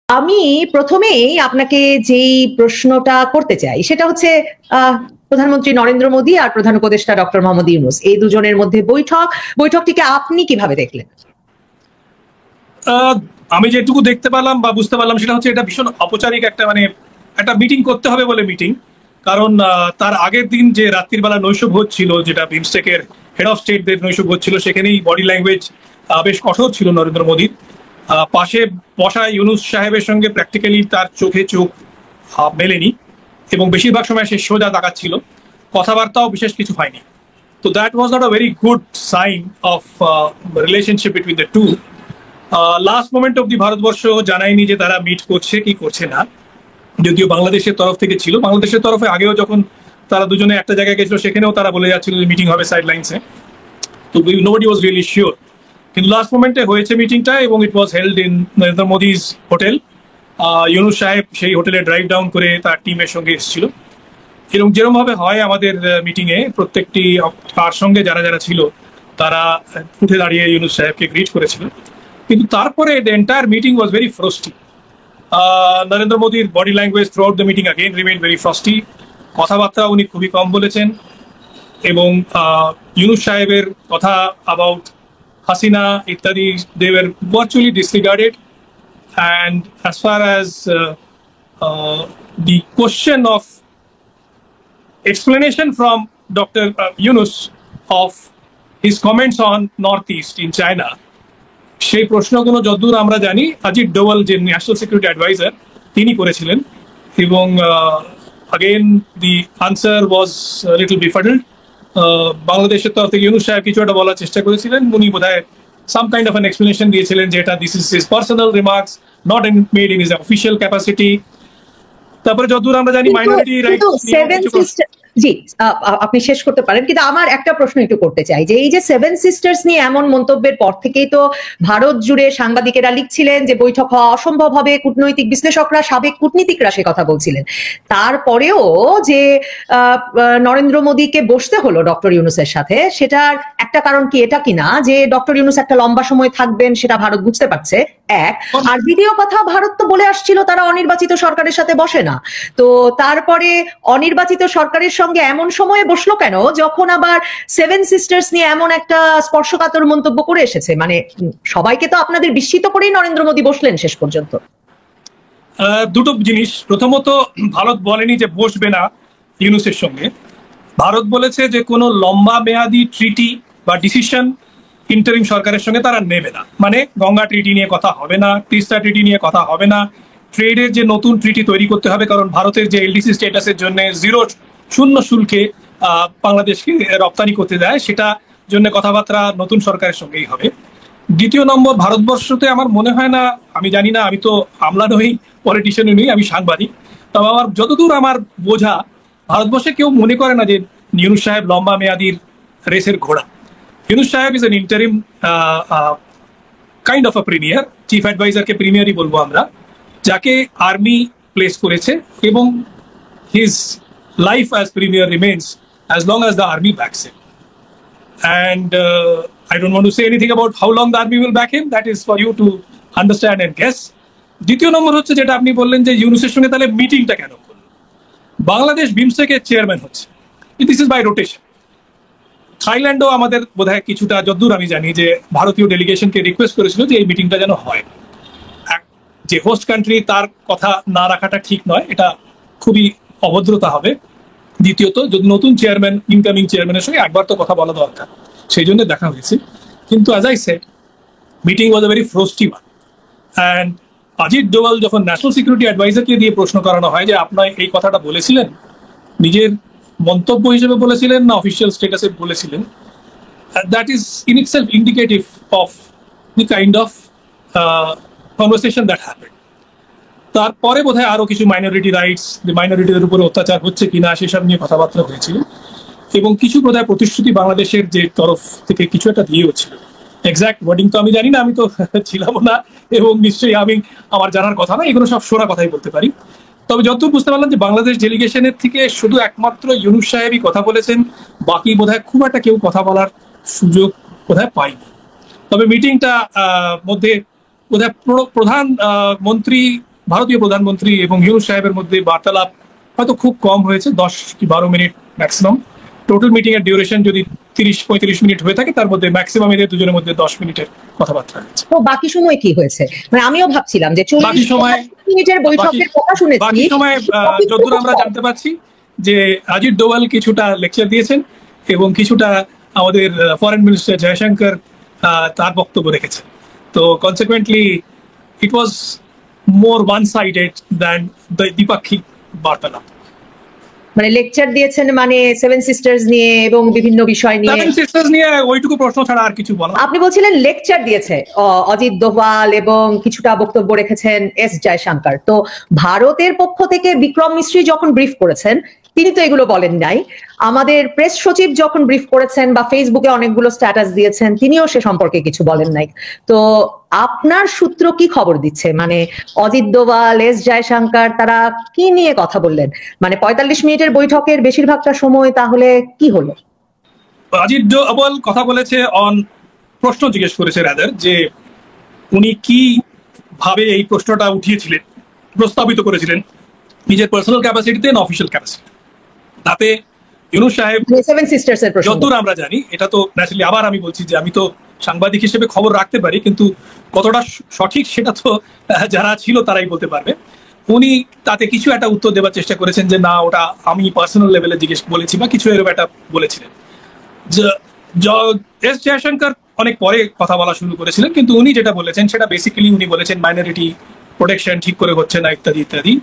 আমি প্রথমেই আপনাকে যেই প্রশ্নটা করতে চাই সেটা হচ্ছে প্রধানমন্ত্রী নরেন্দ্র মোদী আর প্রধান উপদেষ্টা ডক্টর মোহাম্মদ ইউনূস এই দুজনের মধ্যে বৈঠকটিকে আপনি কিভাবে দেখলেন? আমি যেটুকু দেখতে পারলাম বা বুঝতে পারলাম সেটা হচ্ছে এটা ভীষণ ঔপচারিক একটা মিটিং করতে হবে বলে মিটিং। কারণ তার আগের দিন যে রাত্রির বেলা নৈশভোজ ছিল, যেটা বিমস্টেকের হেড অফ স্টেটদের নৈশভোজ ছিল, সেখানেই বডি ল্যাঙ্গুয়েজ বেশ কঠোর ছিল নরেন্দ্র মোদীর। পাশে বসা ইউনূস সাহেবের সঙ্গে প্র্যাকটিক্যালি তার চোখে চোখ মেলেনি এবং বেশিরভাগ সময় সে সোজা তাকাচ্ছিল, কথাবার্তাও বিশেষ কিছু হয়নি। তো that was not a very good sign of relationship between the two. Last moment অব্দি ভারতবর্ষ জানায়নি যে তারা মিট করছে কি করছে না, যদিও বাংলাদেশের তরফ থেকে ছিল। বাংলাদেশের তরফে আগেও যখন তারা দুজনে একটা জায়গায় গেছিল সেখানেও তারা বলে যাচ্ছিল যে মিটিং হবে সাইড লাইনসে, তো নোবডি ওয়াজ রিয়েলি শিওর। কিন্তু লাস্ট মোমেন্টে হয়েছে মিটিংটা এবং it was held in Narendra Modi's hotel. Yunus সাহেব সেই হোটেলে ড্রাইভ ডাউন করে তার টিমের সঙ্গে এসেছিল এবং যেরকমভাবে হয় আমাদের মিটিংয়ে প্রত্যেকটি তার সঙ্গে যারা যারা ছিল তারা উঠে দাঁড়িয়ে ইউনূস সাহেবকে গ্রিট করেছিল। কিন্তু তারপরে the entire meeting was very frosty. Narendra মোদীর body language throughout the meeting again remain very frosty. কথাবার্তা উনি খুবই কম বলেছেন এবং ইউনূস সাহেবের কথা অ্যাবাউট হাসিনা ইত্যাদি they were virtually disregarded. And as far as the question of explanation from Dr. Yunus of his comments on Northeast in China, সেই প্রশ্নগুলো যতদূর আমরা জানি অজিত ডোভাল যে ন্যাশনাল সিকিউরিটি অ্যাডভাইজার তিনি করেছিলেন এবং again the answer was a little befuddled. বাংলাদেশের তরফ থেকে ইউনূস সাহেব কিছু একটা বলার চেষ্টা করেছিলেন, উনি বোধহয় some kind of an explanation দিয়েছিলেন যে এটা this is his personal remarks, not made in his official capacity. তারপরে যতদূর আমরা জানি মাইনরিটি রাইটস। জি, আপনি শেষ করতে পারেন, কিন্তু আমার একটা প্রশ্ন একটু করতে চাই যে এই যে সেভেন সিস্টার্স নিয়ে এমন মন্তব্যের পর থেকেই তো ভারত জুড়ে সাংবাদিকেরা লিখছিলেন যে বৈঠক হওয়া অসম্ভব হবে, কূটনৈতিক বিশ্লেষকরা সাবেক কূটনীতিকরা সে কথা বলছিলেন। তারপরেও যে নরেন্দ্র মোদীকে বসতে হলো ডক্টর ইউনূসের সাথে, সেটার একটা কারণ কি এটা কিনা যে ডক্টর ইউনূস একটা লম্বা সময় থাকবেন সেটা ভারত বুঝতে পারছে, এক। আর দ্বিতীয় কথা, ভারত তো বলে আসছিল তারা অনির্বাচিত সরকারের সাথে বসে না, তো তারপরে অনির্বাচিত সরকারের সঙ্গে এমন সময়ে বসলো কেন যখন আবার সেভেন সিস্টার্স নিয়ে এমন একটা স্পর্শকাতর মন্তব্য করে এসেছে? মানে সবাইকে তো আপনাদের বিস্মিত করেই নরেন্দ্র মোদী বসলেন শেষ পর্যন্ত। দুটো জিনিস, প্রথমত ভারত বলেনি যে বসবে না ইউনূসের সঙ্গে, ভারত বলেছে যে কোনো লম্বা মেয়াদী ট্রিটি বা ডিসিশন ইন্টারিম সরকারের সঙ্গে তারা নেবে না। মানে গঙ্গা ট্রিটি নিয়ে কথা হবে না, তিস্তা ট্রিটি নিয়ে কথা হবে না, ট্রেডের যে নতুন ট্রিটি তৈরি করতে হবে, কারণ ভারতের যে এলডিসি স্ট্যাটাসের জন্য শূন্য শুল্কে বাংলাদেশকে রপ্তানি করতে দেয়, সেটা জন্য কথাবার্তা নতুন সরকারের সঙ্গেই হবে। দ্বিতীয় নম্বর, ভারতবর্ষতে আমার মনে হয় না, আমি জানি না, আমি তো আমলা নই, পলিটিশিয়ান নই, আমি সাংবাদিক, তবে আমার যতদূর আমার বোঝা ভারতবর্ষে কেউ মনে করে না যে ইউনূস সাহেব লম্বা মেয়াদির রেসের ঘোড়া। ইউনূস সাহেব is an interim kind of a premier, chief অ্যাডভাইজারকে প্রিমিয়ারই বলবো আমরা, যাকে আর্মি প্লেস করেছে এবং his life as premier remains as long as the army backs him. And I don't want to say anything about how long the army will back him. That is for you to understand and guess. দ্বিতীয় নম্বর হচ্ছে যেটা আপনি বললেন যে ইউনূসের সঙ্গে তাহলে মিটিংটা কেন করলো। বাংলাদেশ বিমস্টেকের চেয়ারম্যান হচ্ছে, দিস ইজ বাই রোটেশন। থাইল্যান্ডও আমাদের বোধহয় কিছুটা, যতদূর আমি জানি, যে ভারতীয় ডেলিগেশনকে রিকোয়েস্ট করেছিল যে এই মিটিংটা যেন হয়। যে হোস্ট কান্ট্রি তার কথা না রাখাটা ঠিক নয়, এটা খুবই অভদ্রতা হবে। দ্বিতীয়ত, যদি নতুন চেয়ারম্যান, ইনকামিং চেয়ারম্যানের সঙ্গে একবার তো কথা বলা দরকার, সেই জন্য দেখা হয়েছে। কিন্তু as I said, meeting was a very frosty one. And Ajit Doval যখন ন্যাশনাল সিকিউরিটি অ্যাডভাইজারকে দিয়ে প্রশ্ন করানো হয় যে আপনার এই কথাটা বলেছিলেন, নিজের মন্তব্য হিসেবে বলেছিলেন না অফিসিয়াল স্ট্যাটাসে বলেছিলেন, that is in itself indicative of the kind of conversation that happened. তারপরে বোধহয় আরো কিছু মাইনরিটি রাইটস, মাইনরিটিদের উপরে অত্যাচার হচ্ছে কিনা সেসব নিয়ে কথাবার্তা হয়েছিল এবং কিছু বোধহয় প্রতিশ্রুতি বাংলাদেশের যে তরফ থেকে কিছু একটা দিয়ে হচ্ছিল। এক্সাক্ট ওয়ার্ডিং তো আমি জানি না, আমি তো ছিলাম না এবং নিশ্চয়ই আমার জানার কথা না, এগুলো সব শোনা কথাই বলতে পারি। তবে যতটুকু বুঝতে পারলাম যে বাংলাদেশ ডেলিগেশনের থেকে শুধু একমাত্র ইউনূস সাহেবই কথা বলেছেন, বাকি বোধহয় খুব একটা কেউ কথা বলার সুযোগ বোধহয় পাইনি। তবে মিটিংটা মধ্যে বোধহয় প্রধান মন্ত্রী ভারতীয় প্রধানমন্ত্রী এবং ইউনূস সাহেবের মধ্যে বার্তালাপ হয়তো খুব কম হয়েছে, 10 কি 12 মিনিট ম্যাক্সিমাম। টোটাল মিটিং এর ডিউরেশন যদি 30-35 মিনিট হয়ে থাকে, তার মধ্যে ম্যাক্সিমাম এদের দুজনের মধ্যে 10 মিনিটের কথাবার্তা হয়েছে। তো বাকি সময় কি হয়েছে? মানে আমিও ভাবছিলাম যে 40 মিনিটের বৈঠকের কথা শুনেছি। বাকি সময় যতদূর আমরা জানতে পারছি যে অজিত ডোভাল কিছুটা লেকচার দিয়েছেন এবং কিছুটা আমাদের ফরেন মিনিস্টার জয়শঙ্কর তার বক্তব্য রেখেছেন। তো কনসিকুয়েন্টলি ইট ওয়াজ মোর ওয়ান সাইডেড দ্যান দ্বিপাক্ষিক বার্তালাপ। মানে লেকচার দিয়েছেন মানে সেভেন সিস্টার্স নিয়ে এবং বিভিন্ন বিষয় নিয়ে। সেভেন সিস্টার্স নিয়ে ওইটুকু প্রশ্ন ছাড়া আর কিছু বলা। আপনি বলছিলেন লেকচার দিয়েছে অজিত দোভাল এবং কিছুটা বক্তব্য রেখেছেন এস জয়শঙ্কর। তো ভারতের পক্ষ থেকে বিক্রম মিশ্রি যখন ব্রিফ করেছেন তিনি তো এগুলো বলেন নাই। আমাদের প্রেস সচিব যখন ব্রিফ করেছেন বা ফেসবুকে অনেকগুলো স্ট্যাটাস দিয়েছেন তিনিও সে সম্পর্কে কিছু বলেন নাই। তো আপনার সূত্র কি খবর দিচ্ছে? মানে অজিত দোভাল, এস জয়শঙ্কর তারা কি নিয়ে কথা বললেন? মানে 45 মিনিটের বৈঠকের বেশিরভাগটা সময় তাহলে কি হলো? অজিত ডোভাল কথা বলেছে প্রশ্ন জিজ্ঞেস করেছে রাদার যে উনি কি ভাবে এই প্রশ্নটা উঠিয়েছিলেন, প্রস্তাবিত করেছিলেন নিজের পার্সোনাল ক্যাপাসিটিতে না অফিসিয়াল ক্যাপাসিটি। তাতে ইউনূস সাহেব সেভেন সিস্টার্স এর প্রশ্ন যতদূর আমরা জানি, এটা তো ন্যাচারালি আবার আমি বলছি যে আমি তো সাংবাদিক হিসেবে খবর রাখতে পারি, কিন্তু কতটা সঠিক সেটা তো যারা ছিল তারাই বলতে পারবে। উনি তাতে কিছু একটা উত্তর দেওয়ার চেষ্টা করেছেন যে না ওটা আমি পার্সোনাল লেভেলে জিজ্ঞেস বলেছি বা কিছু এরকম একটা বলেছিলেন। এস জয়শঙ্কর অনেক পরে কথা বলা শুরু করেছিলেন, কিন্তু উনি যেটা বলেছেন সেটা বেসিক্যালি উনি বলেছেন মাইনরিটি প্রোটেকশন ঠিক করে হচ্ছে না ইত্যাদি ইত্যাদি,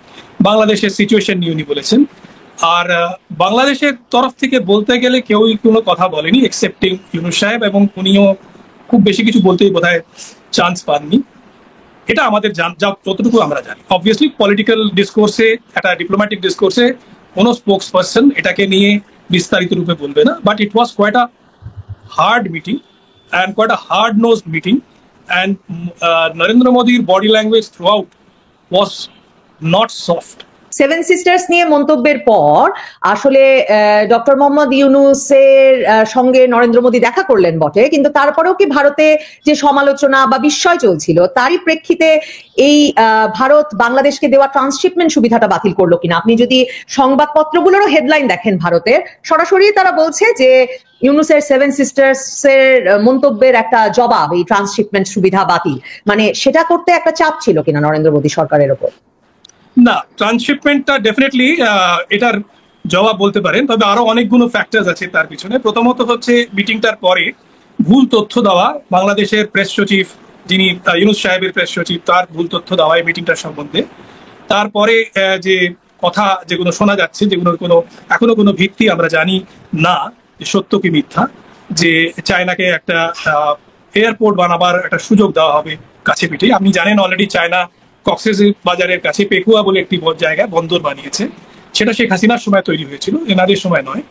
বাংলাদেশের সিচুয়েশন নিয়ে উনি বলেছেন। আর বাংলাদেশের তরফ থেকে বলতে গেলে কেউই কোনো কথা বলেনি এক্সেপ্টিং ইউনূস সাহেব, এবং উনিও খুব বেশি কিছু বলতেই বোধহয় চান্স পাননি। এটা আমাদের যতটুকু আমরা জানি। অবভিয়াসলি পলিটিক্যাল ডিসকোর্সে, একটা ডিপ্লোম্যাটিক ডিসকোর্সে কোনো স্পোক্স পার্সন এটাকে নিয়ে বিস্তারিত রূপে বলবে না, but it was quite a hard meeting and quite a hard nosed meeting, and Narendra মোদির body language throughout was not soft. Seven sisters নিয়ে মন্তব্যের পর আসলে ডক্টর মোহাম্মদ ইউনূসের সঙ্গে নরেন্দ্র মোদী দেখা করলেন বটে, কিন্তু তারপরেও কি ভারতে যে সমালোচনা বা বিস্ময় চলছিল তারই প্রেক্ষিতে এই ভারত বাংলাদেশকে দেওয়া ট্রান্সশিপমেন্ট সুবিধাটা বাতিল করলো কিনা? আপনি যদি সংবাদপত্রগুলোরও হেডলাইন দেখেন ভারতের, সরাসরি তারা বলছে যে ইউনূসের সেভেন সিস্টার্স এর মন্তব্যের একটা জবাব এই ট্রান্সশিপমেন্ট সুবিধা বাতিল, মানে সেটা করতে একটা চাপ ছিল কিনা নরেন্দ্র মোদী সরকারের উপর? না, ট্রান্সশিপমেন্টটা ডেফিনেটলি এটার জবাব বলতে পারেন, তবে আরো অনেকগুলো ফ্যাক্টরস আছে তার পিছনে। প্রথমত হচ্ছে মিটিংটার পরে ভুল তথ্য দেওয়া, বাংলাদেশের প্রেস সচিব যিনি ইউনূস সাহেবের প্রেস সচিব তার ভুল তথ্য দেওয়া এই মিটিংটার সম্বন্ধে। তারপরে যে কথা যেগুলো শোনা যাচ্ছে, যেগুলোর এখনো কোনো ভিত্তি আমরা জানি না যে সত্য কি মিথ্যা, যে চায়নাকে একটা এয়ারপোর্ট বানাবার একটা সুযোগ দেওয়া হবে কাছে পিঠে। আপনি জানেন অলরেডি চায়না কক্সেস বাজারের কাছে পেকুয়া বলে একটি জায়গায় বন্দর বানিয়েছে, সেটা শেখ হাসিনার সময় তৈরি হয়েছিল, এনাদের সময় নয়,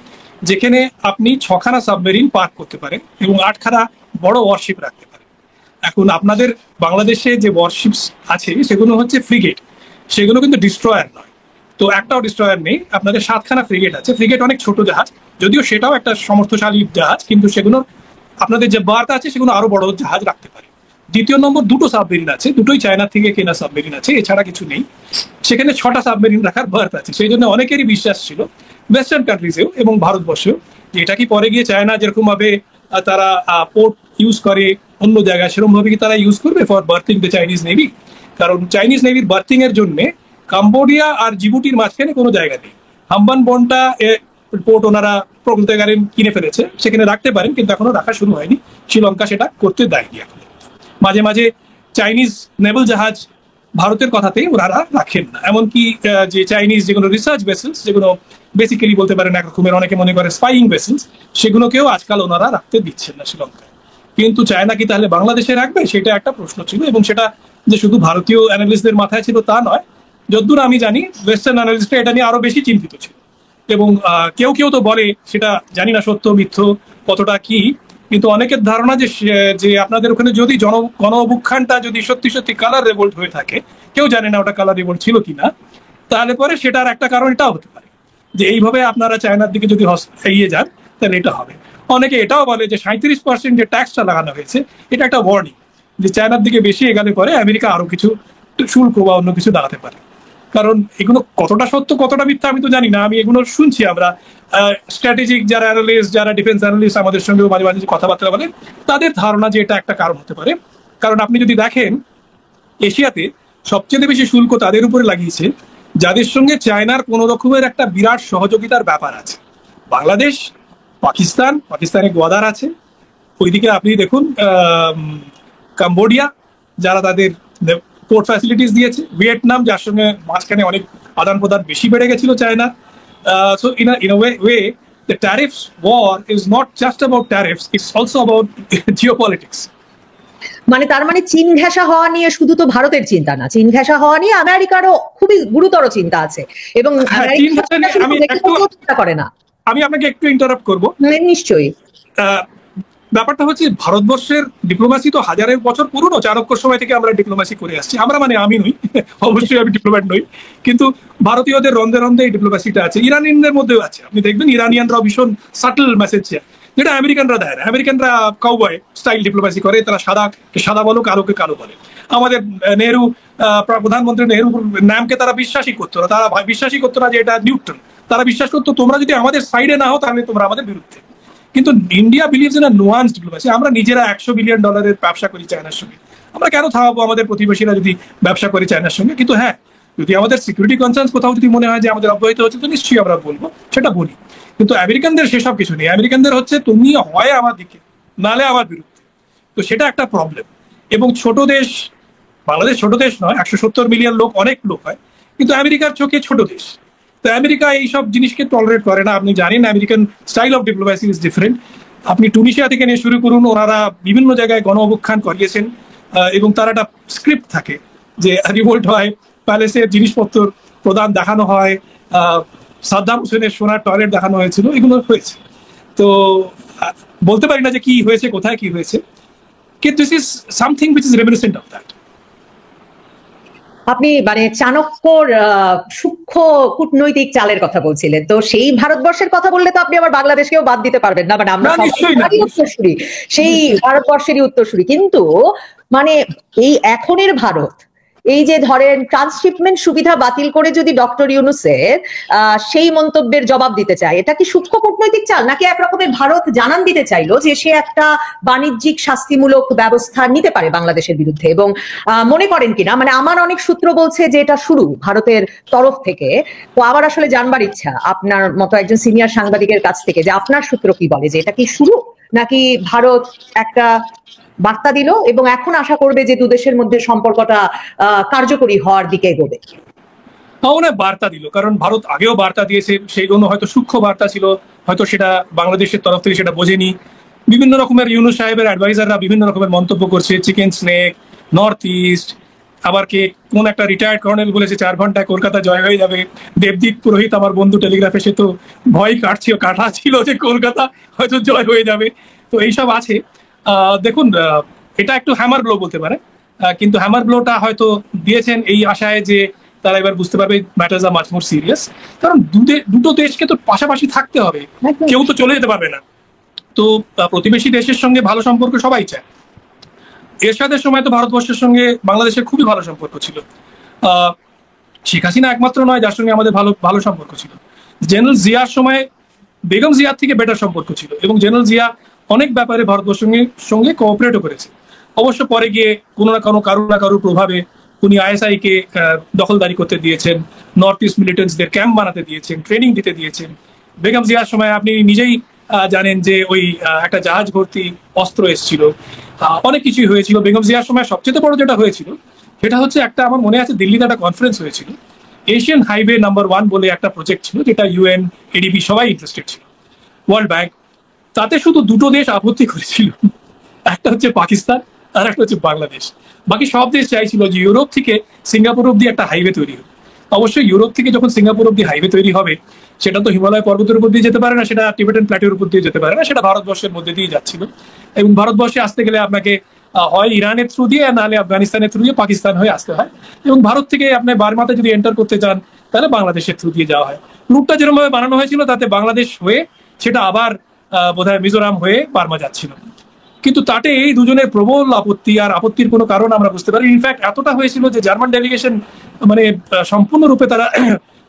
যেখানে আপনি 6খানা সাবমেরিন পার্ক করতে পারেন এবং 8খানা বড় ওয়ারশিপ রাখতে পারেন। এখন আপনাদের বাংলাদেশে যে ওয়ারশিপস আছে সেগুলো হচ্ছে ফ্রিগেট, সেগুলো কিন্তু ডিস্ট্রয়ার নয়। তো একটাও ডিস্ট্রয়ার নেই, আপনাদের 7খানা ফ্রিগেট আছে। ফ্রিগেট অনেক ছোট জাহাজ, যদিও সেটাও একটা সমর্থশালী জাহাজ, কিন্তু সেগুলো আপনাদের যে বার্থ আছে সেগুলো আরো বড় জাহাজ রাখতে পারে। দ্বিতীয় নম্বর, 2টো সাবমেরিন আছে, দুটোই চায়না থেকে কেনা সাবমেরিন আছে, এছাড়া কিছু নেই। সেখানে 6টা সাবমেরিন রাখার বার্থ আছে। সেই জন্য অনেকেরই বিশ্বাস ছিল ওয়েস্টার্ন কান্ট্রিজেও এবং ভারতবর্ষেও যে এটা কি পরে গিয়ে চায়না যেরকম ভাবে তারা পোর্ট ইউজ করে অন্য জায়গায়, সেরকম ভাবে কি তারা ইউজ করবে for berthing the Chinese navy? কারণ চাইনিজ নেভির বার্থিং এর জন্য কাম্বোডিয়া আর জিবুটির মাঝখানে কোনো জায়গা নেই। হাম্বান বনটা পোর্ট ওনারা প্রকৃতকারে কিনে ফেলেছে, সেখানে রাখতে পারেন, কিন্তু এখনো রাখা শুরু হয়নি। শ্রীলঙ্কা সেটা করতে দেয়নি এখন। মাঝে মাঝে চাইনিজ নেভেল জাহাজ ভারতের কথাতেই ওনারা রাখেন না। এমনকি যে চাইনিজ যেগুলো রিসার্চ ভেসেলস, যেগুলো বেসিক্যালি বলতে পারেন এক রকমের অনেকে মনে করে স্পাইং ভেসেলস, সেগুলোকেও আজকাল ওনারা রাখতে দিচ্ছেন না শ্রীলঙ্কায়। কিন্তু চায়না কি তাহলে বাংলাদেশে রাখবে, সেটা একটা প্রশ্ন ছিল, এবং সেটা যে শুধু ভারতীয় অ্যানালিস্টদের মাথায় ছিল তা নয়। যতদূর আমি জানি ওয়েস্টার্ন অ্যানালিস্টরা এটা নিয়ে আরো বেশি চিন্তিত ছিল, এবং কেউ কেউ তো বলে, সেটা জানি না সত্য মিথ্য কতটা কি, কিন্তু অনেকের ধারণা যে আপনাদের ওখানে যদি গণ অভ্যুত্থানটা যদি সত্যি সত্যি কালার রেভোল্ট হয়ে থাকে, কেউ জানে না ওটা কালার রেভোল্ট ছিল কিনা, তাহলে পরে সেটার একটা কারণ এটাও হতে পারে যে এইভাবে আপনারা চায়নার দিকে যদি এগিয়ে যান তাহলে এটা হবে। অনেকে এটাও বলে যে 37% যে ট্যাক্সটা লাগানো হয়েছে এটা একটা ওয়ার্নিং, যে চায়নার দিকে বেশি এগালে পরে আমেরিকা আরো কিছু শুল্ক বা অন্য কিছু দাঁড়াতে পারে। কারণ এগুলো কতটা সত্য কতটা মিথ্যা আমি তো জানি না, আমি এগুলো শুনছি। আমরা স্ট্র্যাটেজিক যারা অ্যানালিস্ট, যারা ডিফেন্স অ্যানালিস্ট আমাদের সঙ্গে মাঝে মাঝে কথাবার্তা বলেন, তাদের ধারণা যে এটা একটা কারণ হতে পারে। কারণ আপনি যদি দেখেন এশিয়াতে সবচেয়ে বেশি শুল্ক তাদের উপরে লাগিয়েছে যাদের সঙ্গে চায়নার কোনো রকমের একটা বিরাট সহযোগিতার ব্যাপার আছে। বাংলাদেশ, পাকিস্তানে গোয়াদার আছে, ওইদিকে আপনি দেখুন কম্বোডিয়া যারা তাদের পোর্ট ফ্যাসিলিটিস দিয়েছে, ভিয়েতনাম যার সঙ্গে মাঝখানে অনেক আদান প্রদান বেশি বেড়ে গেছিল China. So in a way the tariffs war is not just about tariffs, it's also about geopolitics. মানে তার মানে চীন ঘেঁষা হওয়া নিয়ে শুধু তো ভারতের চিন্তা না, চীন ঘেঁষা হওয়া নিয়ে আমেরিকারও খুবই গুরুতর চিন্তা আছে এবং চিন্তা করে না। আমি আপনাকে একটু ইন্টারাপ্ট করবো। নিশ্চয়ই। ব্যাপারটা হচ্ছে ভারতবর্ষের ডিপ্লোমেসি তো হাজারের বছর পুরনো, চাণক্যর সময় থেকে আমরা ডিপ্লোমেসি করে আসছি। আমরা মানে আমি নই, অবশ্যই আমি ডিপ্লোম্যাট নই, কিন্তু ভারতীয়দের রন্ধে রন্ধে এই ডিপ্লোমেসিটা আছে, ইরানিয়ানদের মধ্যেও আছে। আপনি দেখবেন ইরানিয়ানরাও ভীষণ সাটল মেসেজ দেয়, যেটা আমেরিকানরা দেয় না। আমেরিকানরা কাউবয় স্টাইল ডিপ্লোমেসি করে, তারা সাদা বলো, কালোকে কালো বলে। আমাদের নেহরু, প্রধানমন্ত্রী নেহরুর নামকে তারা বিশ্বাসই করতো না, তারা বিশ্বাসই করতো না যে এটা নিউট্রাল। তারা বিশ্বাস করতো তোমরা যদি আমাদের সাইডে না হও তাহলে তোমরা আমাদের বিরুদ্ধে। কিন্তু India believes in a nuanced diplomacy. আমরা নিজেরা $100 বিলিয়ন ব্যবসা করি চায়নার সঙ্গে, আমরা কেন থামাবো আমাদের প্রতিবেশীরা যদি ব্যবসা করে চায়নার সঙ্গে? কিন্তু হ্যাঁ, যদি আমাদের সিকিউরিটি কনসার্ন কোথাও যদি মনে হয় যে আমাদের অব্যাহত হচ্ছে, তো নিশ্চয়ই আমরা বলবো, সেটা বলি। কিন্তু আমেরিকানদের সেসব কিছু নেই। আমেরিকানদের হচ্ছে তুমি হয় আমার দিকে, নালে আমার বিরুদ্ধে। তো সেটা একটা প্রবলেম। এবং ছোট দেশ, বাংলাদেশ ছোট দেশ নয়, 170 মিলিয়ন লোক অনেক লোক হয়, কিন্তু আমেরিকার চোখে ছোট দেশ। তো আমেরিকা এইসব জিনিসকে টলারেট করে না। আপনি জানেন American style of diplomacy is different. আপনি টুনিশিয়া থেকে নিয়ে শুরু করুন, ওনারা বিভিন্ন জায়গায় গণ অভ্যুত্থান করিয়েছেন এবং তার একটা স্ক্রিপ্ট থাকে যে রিভোল্ট হয়, প্যালেসের জিনিসপত্র প্রদান দেখানো হয়, সাদ্দাম হোসেনের সোনার টয়লেট দেখানো হয়েছিল, এগুলো হয়েছে। তো বলতে পারি না যে কি হয়েছে, কোথায় কি হয়েছে, কিন্তু this is something which is reminiscent of that. আপনি মানে চাণক্যর সূক্ষ্ম কূটনৈতিক চালের কথা বলছিলেন, তো সেই ভারতবর্ষের কথা বললে তো আপনি আবার বাংলাদেশকেও বাদ দিতে পারবেন না। মানে আমরা উত্তরসূরি, সেই ভারতবর্ষেরই উত্তরসূরি। কিন্তু মানে এই এখনের ভারত, এই যে ধরেন ট্রান্সশিপমেন্ট সুবিধা বাতিল করে যদি ডক্টর ইউনূসের সেই মন্তব্যের জবাব দিতে চায়, এটা কি সূক্ষ্ম কূটনৈতিক চাল, নাকি একরকমের ভারত জানান দিতে চাইলো যে সে একটা বাণিজ্যিক শাস্তিমূলক ব্যবস্থা নিতে পারে বাংলাদেশের বিরুদ্ধে? এবং মনে করেন কিনা, মানে আমার অনেক সূত্র বলছে যে এটা শুরু ভারতের তরফ থেকে। তো আমার আসলে জানবার ইচ্ছা আপনার মতো একজন সিনিয়র সাংবাদিকের কাছ থেকে, যে আপনার সূত্র কি বলে, যে এটা কি শুরু, নাকি ভারত একটা বার্তা দিল এবং এখন আশা করবে যে দুদেশের মধ্যে সম্পর্কটা কার্যকরী হওয়ার দিকে এগোবে? বার্তা দিল, কারণ ভারত আগেও বার্তা দিয়েছে, সেইগুলো হয়তো সূক্ষ্ম বার্তা ছিল, হয়তো সেটা বাংলাদেশের তরফ থেকে সেটা বোঝেনি। বিভিন্ন রকমের ইউনূস সাহেবের অ্যাডভাইজাররা বিভিন্ন রকমের মন্তব্য করছে, চিকেন স্নেক, নর্থ ইস্ট, আবার কে কোন একটা রিটায়ার্ড কর্নেল বলেছে 4 ঘন্টায় কলকাতা জয় হয়ে যাবে। দেবদীপ পুরোহিত আমার বন্ধু টেলিগ্রাফে, সে তো ভয় কাটা ছিল যে কলকাতা হয়তো জয় হয়ে যাবে। তো এইসব আছে। দেখুন, এটা একটু হ্যামার ব্লো বলতে পারে, কিন্তু হ্যামার ব্লোটা হয়তো দিয়েছেন এই আশায় যে তারা এবার বুঝতে পারবে ম্যাটার্স আর মাচ মোর সিরিয়াস। কারণ দুটো দেশকে তো পাশাপাশি থাকতে হবে, কেউ তো চলে যেতে পারবে না। তো প্রতিবেশী দেশের সঙ্গে ভালো সম্পর্ক সবাই চায়। এরশাদের সময় তো ভারতবর্ষের সঙ্গে বাংলাদেশের খুবই ভালো সম্পর্ক ছিল। শেখ হাসিনা একমাত্র নয় যার সঙ্গে আমাদের ভালো সম্পর্ক ছিল। জেনারেল জিয়ার সময় বেগম জিয়ার থেকে বেটার সম্পর্ক ছিল, এবং জেনারেল জিয়া অনেক ব্যাপারে ভারতবর্ষের সঙ্গে কোঅপারেটও করেছে। অবশ্য পরে গিয়ে কোনো না কারুর প্রভাবে উনি আইএসআই কে দখলদারি করতে দিয়েছেন, নর্থ ইস্ট মিলিটেন্টসদের ক্যাম্প বানাতে দিয়েছেন, ট্রেনিং দিতে দিয়েছেন। বেগম জিয়ার সময় আপনি নিজেই জানেন যে ওই একটা জাহাজ ভর্তি অস্ত্র এসেছিল, অনেক কিছুই হয়েছিল। বেগম জিয়ার সময় সবচেয়ে বড় যেটা হয়েছিল সেটা হচ্ছে একটা, আমার মনে আছে দিল্লিতে একটা কনফারেন্স হয়েছিল, এশিয়ান হাইওয়ে নাম্বার 1 বলে একটা প্রজেক্ট ছিল, যেটা ইউএন, এডিবি সবাই ইন্টারেস্টেড ছিল, ওয়ার্ল্ড ব্যাংক। তাতে শুধু দুটো দেশ আপত্তি করেছিল, একটা হচ্ছে পাকিস্তান আর একটা হচ্ছে বাংলাদেশ। বাকি সব দেশ চাইছিল যে ইউরোপ থেকে সিঙ্গাপুর অব্দি একটা হাইওয়ে তৈরি হবে। অবশ্যই ইউরোপ থেকে যখন সিঙ্গাপুর অব্দি হাইওয়ে তৈরি হবে, সেটা তো হিমালয় পর্বতের উপর দিয়ে যেতে পারে না, সেটা টিবেটান প্ল্যাটের উপর দিয়ে যেতে পারে না, সেটা ভারতবর্ষের মধ্যে দিয়ে যাচ্ছিল। এবং ভারতবর্ষে আসতে গেলে আপনাকে হয় ইরানের থ্রু দিয়ে, নাহলে আফগানিস্তানের থ্রু দিয়ে পাকিস্তান হয়ে আসতে হয়। এবং ভারত থেকে আপনি বার্মাতে যদি এন্টার করতে চান তাহলে বাংলাদেশের থ্রু দিয়ে যাওয়া হয়। রুটটা যেরকম ভাবে বানানো হয়েছিল, তাতে বাংলাদেশ হয়ে সেটা আবার বোধহয় মিজোরাম হয়ে বার্মা যাচ্ছিল। কিন্তু তাতে এই দুজনের প্রবল আপত্তি, আর আপত্তির কোনো কারণ আমরা বুঝতে পারি। ইনফ্যাক্ট এতটা হয়েছিল যে জার্মান ডেলিগেশন মানে সম্পূর্ণরূপে তারা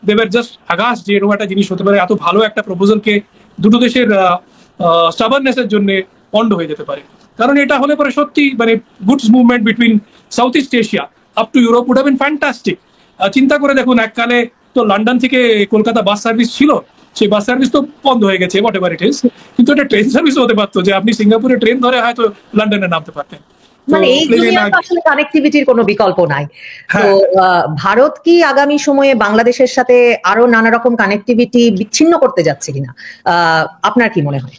দেবের জাস্ট আগাস যে এরকম একটা জিনিস হতে পারে, এত ভালো একটা প্রপোজালকে দুটো দেশের স্টাবারনেসের জন্য পন্ড হয়ে যেতে পারে। কারণ এটা হলে পরে সত্যি মানে goods movement between South East Asia up to Europe would have been fantastic. চিন্তা করে দেখুন, এককালে তো লন্ডন থেকে কলকাতা বাস সার্ভিস ছিল, সেই বাস সার্ভিস তো বন্ধ হয়ে গেছে হোয়াট এভার ইট ইজ, কিন্তু এটা ট্রেন সার্ভিস হতে পারতো যে আপনি সিঙ্গাপুরে ট্রেন ধরে হয়তো লন্ডনে নামতে পারতেন। মানে এই দুনিয়াতে আসলে কানেক্টিভিটির কোনো বিকল্প নাই। তো ভারত কি আগামী সময়ে বাংলাদেশের সাথে আরো নানা রকম কানেক্টিভিটি বিচ্ছিন্ন করতে যাচ্ছে কিনা, আপনার কি মনে হয়?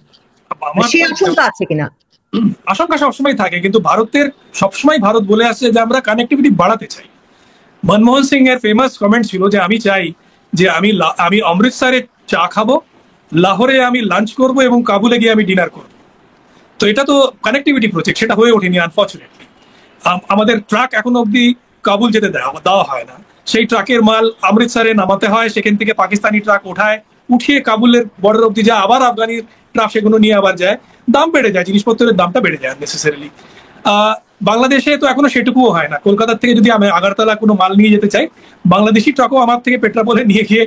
সেই আশঙ্কা আছে কিনা? আশঙ্কা সবসময় থাকে, কিন্তু ভারতের সবসময় ভারত বলে আসছে যে আমরা কানেক্টিভিটি বাড়াতে চাই। মনমোহন সিং এর ফেমাস কমেন্ট ছিল যে আমি চাই যে আমি অমৃতসরে চা খাবো, লাহোরে আমি লাঞ্চ করব এবং কাবুলে গিয়ে আমি ডিনার করব। তো এটা তো কানেক্টিভিটি প্রজেক্ট, সেটা হয়ে ওঠেনি আনফর্চুনেটলি। আমাদের ট্রাক এখনো অব্দি কাবুল যেতে দেওয়া হয় না। সেই ট্রাকের মাল অমৃতসরে নামাতে হয়, সেখান থেকে পাকিস্তানি ট্রাক উঠিয়ে কাবুলের বর্ডার অব্দি যায়, আবার আফগানি ট্রাক সেগুলো নিয়ে আবার যায়, দাম বেড়ে যায়, জিনিসপত্রের দামটা বেড়ে যায় নেসেসারিলি। বাংলাদেশে তো এখনো সেটুকুও হয় না। কলকাতার থেকে যদি আমি আগরতলা কোনো মাল নিয়ে যেতে চাই, বাংলাদেশি ট্রাকও আমার থেকে পেট্রাপোলে নিয়ে গিয়ে